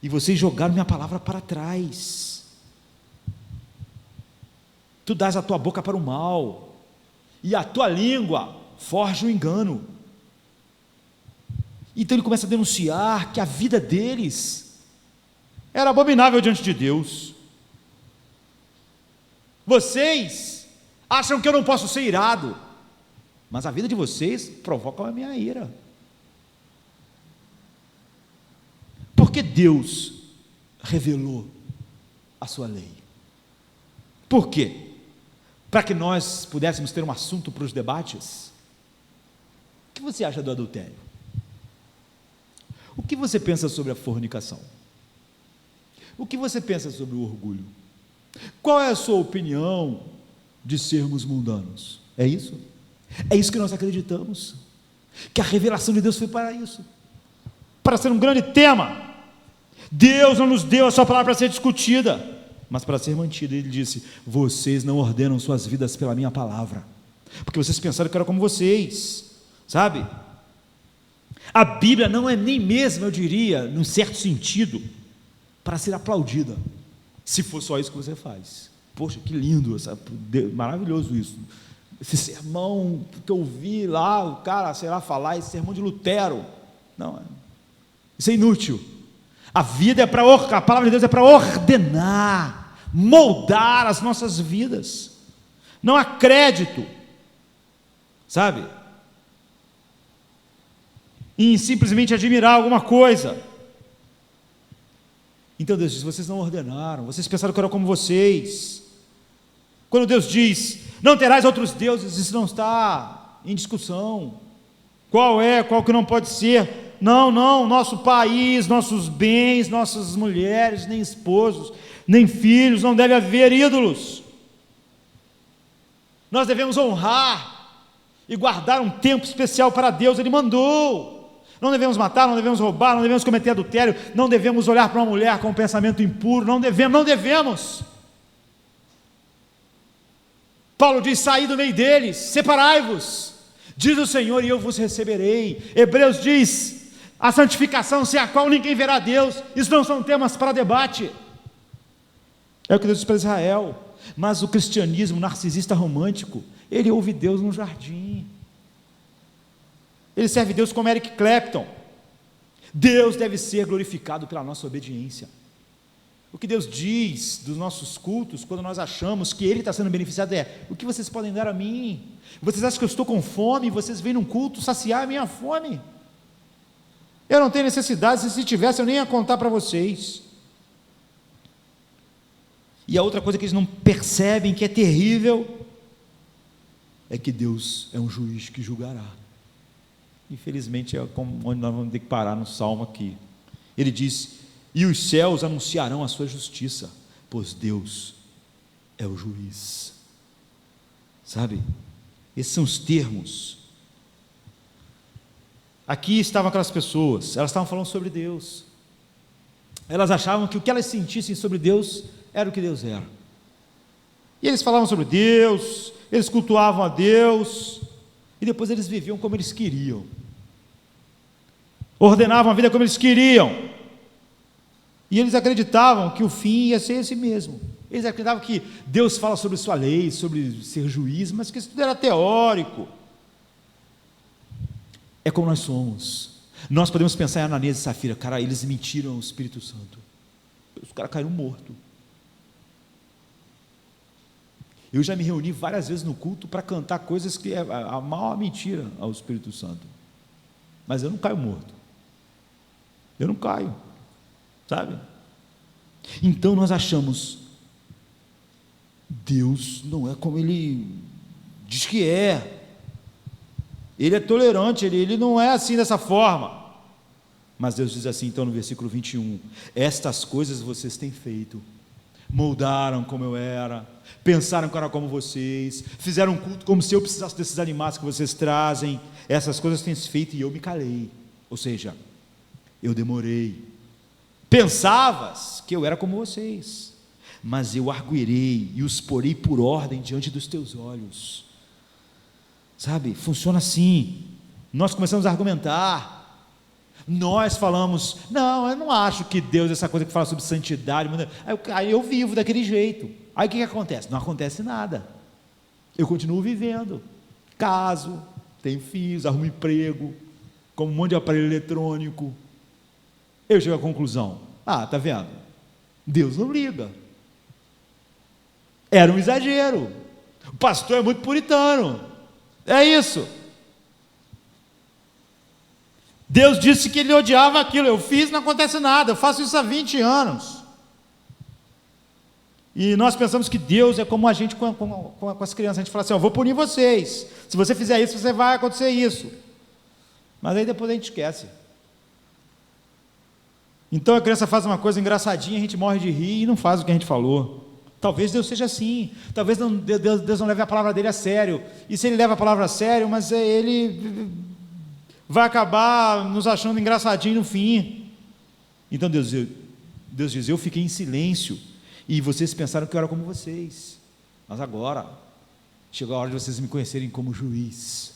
e vocês jogaram minha palavra para trás. Tu dás a tua boca para o mal, e a tua língua forja o engano. Então ele começa a denunciar que a vida deles era abominável diante de Deus. Vocês acham que eu não posso ser irado, mas a vida de vocês provoca a minha ira. Porque Deus revelou a sua lei. Por quê? Para que nós pudéssemos ter um assunto para os debates. O que você acha do adultério? O que você pensa sobre a fornicação? O que você pensa sobre o orgulho? Qual é a sua opinião de sermos mundanos? É isso? É isso que nós acreditamos, que a revelação de Deus foi para isso, para ser um grande tema. Deus não nos deu a sua palavra para ser discutida, mas para ser mantida. Ele disse: vocês não ordenam suas vidas pela minha palavra, porque vocês pensaram que era como vocês, sabe? A Bíblia não é nem mesmo, eu diria, num certo sentido, para ser aplaudida, se for só isso que você faz. Poxa, que lindo, maravilhoso isso. Esse sermão que eu vi lá, o cara, sei lá, falar, esse sermão de Lutero. Não, isso é inútil. A vida é para, a palavra de Deus é para ordenar, moldar as nossas vidas. Não há crédito, sabe, em simplesmente admirar alguma coisa. Então Deus diz: vocês não ordenaram, vocês pensaram que era como vocês. Quando Deus diz: não terás outros deuses, isso não está em discussão. Qual é, qual que não pode ser? Não, nosso país, nossos bens, nossas mulheres, nem esposos, nem filhos, não deve haver ídolos. Nós devemos honrar e guardar um tempo especial para Deus, Ele mandou. Não devemos matar, não devemos roubar, não devemos cometer adultério, não devemos olhar para uma mulher com um pensamento impuro, não devemos. Paulo diz: saí do meio deles, separai-vos, diz o Senhor, e eu vos receberei. Hebreus diz: a santificação sem a qual ninguém verá Deus. Isso não são temas para debate. É o que Deus diz para Israel. Mas o cristianismo narcisista romântico, ele ouve Deus no jardim, ele serve Deus como Eric Clapton. Deus deve ser glorificado pela nossa obediência. O que Deus diz dos nossos cultos, quando nós achamos que Ele está sendo beneficiado, é: o que vocês podem dar a mim? Vocês acham que eu estou com fome, vocês vêm num culto saciar a minha fome? Eu não tenho necessidade, se tivesse eu nem ia contar para vocês. E a outra coisa que eles não percebem, que é terrível, é que Deus é um juiz que julgará. Infelizmente é onde nós vamos ter que parar no Salmo aqui. Ele diz: e os céus anunciarão a sua justiça, pois Deus é o juiz. Sabe? Esses são os termos. Aqui estavam aquelas pessoas, elas estavam falando sobre Deus. Elas achavam que o que elas sentissem sobre Deus era o que Deus era. E eles falavam sobre Deus, eles cultuavam a Deus, e depois eles viviam como eles queriam, ordenavam a vida como eles queriam, e eles acreditavam que o fim ia ser esse mesmo. Eles acreditavam que Deus fala sobre sua lei, sobre ser juiz, mas que isso tudo era teórico. É como nós somos. Nós podemos pensar em Ananias e Safira: cara, eles mentiram ao Espírito Santo, os caras caíram mortos. Eu já me reuni várias vezes no culto para cantar coisas que é a maior mentira ao Espírito Santo, mas eu não caio morto, eu não caio, sabe? Então nós achamos: Deus não é como Ele diz que é, Ele é tolerante, Ele não é assim dessa forma. Mas Deus diz assim, então, no versículo 21, estas coisas vocês têm feito, moldaram como eu era, pensaram que era como vocês, fizeram um culto como se eu precisasse desses animais que vocês trazem, essas coisas têm se feito e eu me calei, ou seja, eu demorei. Pensavas que eu era como vocês, mas eu arguirei e os porei por ordem diante dos teus olhos. Sabe, funciona assim. Nós começamos a argumentar, nós falamos: não, eu não acho que Deus é essa coisa que fala sobre santidade, aí eu vivo daquele jeito. Aí o que acontece? Não acontece nada, eu continuo vivendo, caso, tenho filhos, arrumo emprego, como um monte de aparelho eletrônico. Eu chego à conclusão: tá vendo? Deus não liga, era um exagero, o pastor é muito puritano, é isso. Deus disse que Ele odiava aquilo, eu fiz, não acontece nada, eu faço isso há 20 anos. E nós pensamos que Deus é como a gente com as crianças, a gente fala assim: vou punir vocês, se você fizer isso, você vai acontecer isso. Mas aí depois a gente esquece. Então a criança faz uma coisa engraçadinha, a gente morre de rir e não faz o que a gente falou. Talvez Deus seja assim, talvez Deus não leve a palavra dele a sério, e se ele leva a palavra a sério, mas ele vai acabar nos achando engraçadinho no fim. Então Deus diz, eu fiquei em silêncio, e vocês pensaram que eu era como vocês, mas agora, chegou a hora de vocês me conhecerem como juiz.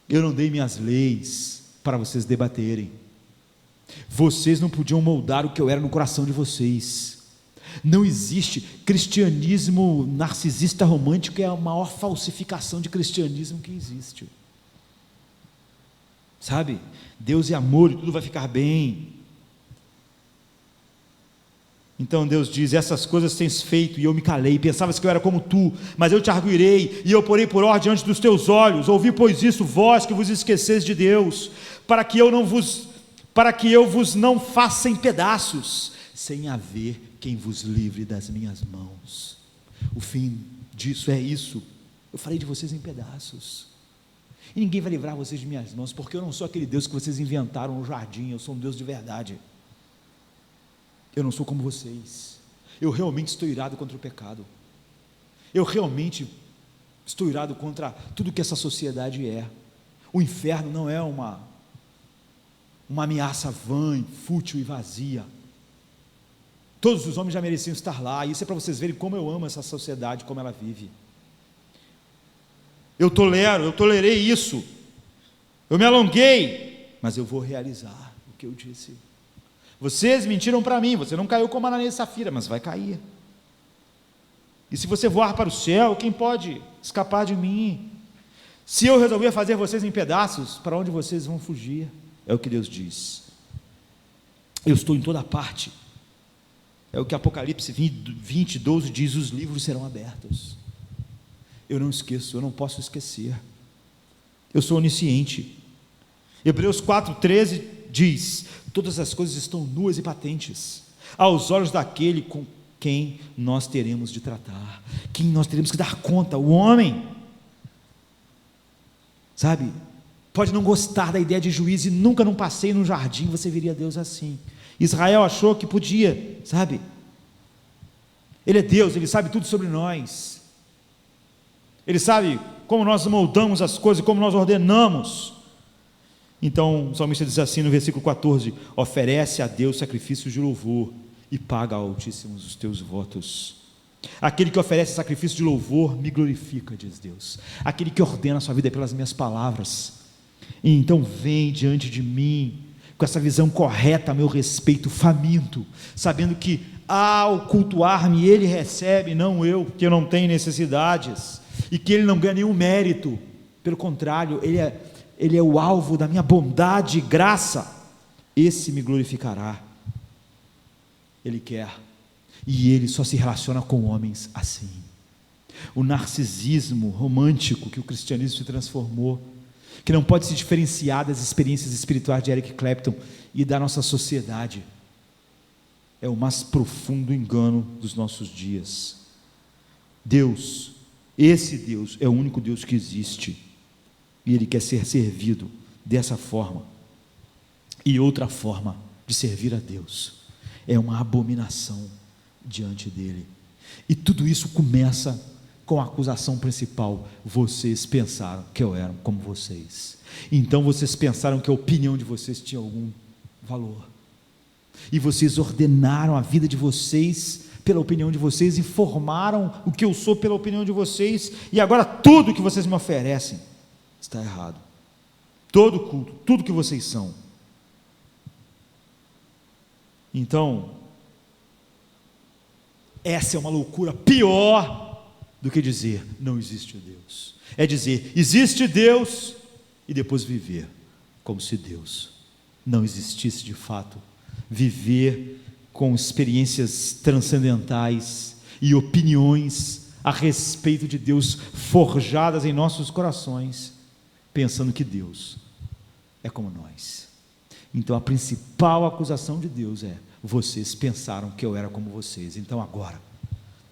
Eu não dei minhas leis para vocês debaterem, vocês não podiam moldar o que eu era no coração de vocês. Não existe cristianismo narcisista romântico, é a maior falsificação de cristianismo que existe, sabe? Deus é amor e tudo vai ficar bem. Então Deus diz, essas coisas tens feito e eu me calei, pensavas que eu era como tu, mas eu te arguirei, e eu porei por ordem diante dos teus olhos, ouvi pois isso, vós que vos esqueceis de Deus, para que eu vos não faça em pedaços, sem haver quem vos livre das minhas mãos. O fim disso é isso, eu farei de vocês em pedaços, e ninguém vai livrar vocês de minhas mãos, porque eu não sou aquele Deus que vocês inventaram no jardim, eu sou um Deus de verdade. Eu não sou como vocês, eu realmente estou irado contra o pecado, eu realmente estou irado contra tudo que essa sociedade é. O inferno não é uma ameaça vã, fútil e vazia. Todos os homens já mereciam estar lá, e isso é para vocês verem como eu amo essa sociedade, como ela vive. Eu tolerei isso, eu me alonguei, mas eu vou realizar o que eu disse. Vocês mentiram para mim, você não caiu como Ananias e Safira, mas vai cair. E se você voar para o céu, quem pode escapar de mim? Se eu resolver fazer vocês em pedaços, para onde vocês vão fugir? É o que Deus diz. Eu estou em toda parte. É o que Apocalipse 20, 12 diz, os livros serão abertos. Eu não esqueço, eu não posso esquecer. Eu sou onisciente. Hebreus 4,13 diz, todas as coisas estão nuas e patentes, aos olhos daquele com quem nós teremos de tratar, quem nós teremos que dar conta, o homem, sabe, pode não gostar da ideia de juiz, e nunca num passeio no jardim você veria Deus assim. Israel achou que podia, sabe, ele é Deus, ele sabe tudo sobre nós, ele sabe como nós moldamos as coisas, como nós ordenamos. Então o salmista diz assim no versículo 14, oferece a Deus sacrifícios de louvor e paga ao Altíssimo os teus votos. Aquele que oferece sacrifício de louvor me glorifica, diz Deus. Aquele que ordena a sua vida pelas minhas palavras. E então vem diante de mim com essa visão correta a meu respeito, faminto, sabendo que ao cultuar-me ele recebe, não eu, porque eu não tenho necessidades, e que ele não ganha nenhum mérito, pelo contrário, ele é o alvo da minha bondade e graça, esse me glorificará. Ele quer, e ele só se relaciona com homens assim. O narcisismo romântico que o cristianismo se transformou, que não pode se diferenciar das experiências espirituais de Eric Clapton e da nossa sociedade, é o mais profundo engano dos nossos dias. Deus, esse Deus é o único Deus que existe, e ele quer ser servido dessa forma, e outra forma de servir a Deus é uma abominação diante dele. E tudo isso começa com a acusação principal: vocês pensaram que eu era como vocês, então vocês pensaram que a opinião de vocês tinha algum valor, e vocês ordenaram a vida de vocês pela opinião de vocês, e formaram o que eu sou pela opinião de vocês, e agora tudo que vocês me oferecem está errado. Todo culto, tudo que vocês são. Então, essa é uma loucura pior do que dizer não existe Deus. É dizer existe Deus e depois viver como se Deus não existisse de fato. Viver com experiências transcendentais e opiniões a respeito de Deus forjadas em nossos corações, pensando que Deus é como nós. Então a principal acusação de Deus é: vocês pensaram que eu era como vocês, então agora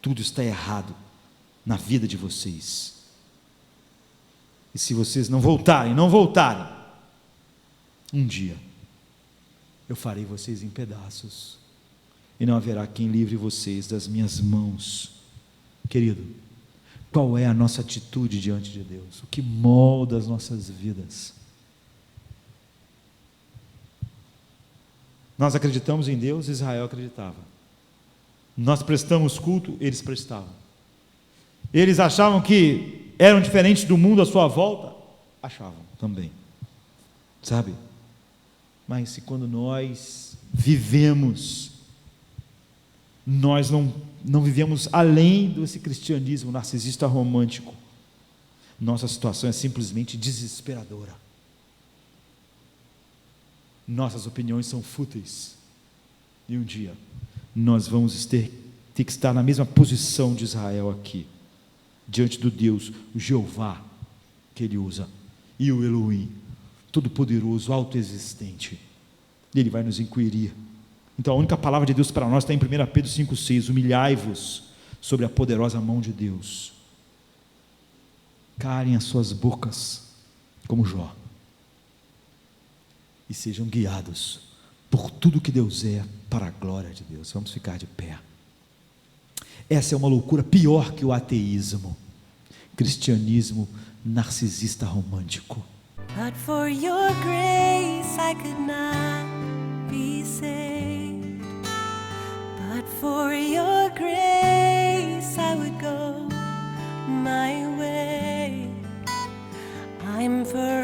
tudo está errado na vida de vocês, e se vocês não voltarem, um dia eu farei vocês em pedaços, e não haverá quem livre vocês das minhas mãos. Querido, qual é a nossa atitude diante de Deus? O que molda as nossas vidas? Nós acreditamos em Deus, Israel acreditava. Nós prestamos culto, eles prestavam. Eles achavam que eram diferentes do mundo à sua volta, achavam também, sabe? Mas se quando nós vivemos, nós não vivemos além desse cristianismo narcisista romântico, nossa situação é simplesmente desesperadora. Nossas opiniões são fúteis, e um dia nós vamos ter que estar na mesma posição de Israel aqui, diante do Deus, o Jeová, que ele usa, e o Elohim, todo-poderoso, autoexistente. Ele vai nos inquirir. Então a única palavra de Deus para nós está em 1 Pedro 5,6: humilhai-vos sobre a poderosa mão de Deus, calem as suas bocas, como Jó, e sejam guiados por tudo que Deus é, para a glória de Deus. Vamos ficar de pé. Essa é uma loucura pior que o ateísmo, cristianismo narcisista romântico. But for your grace I could not be saved. But for your grace I would go my way. I'm forever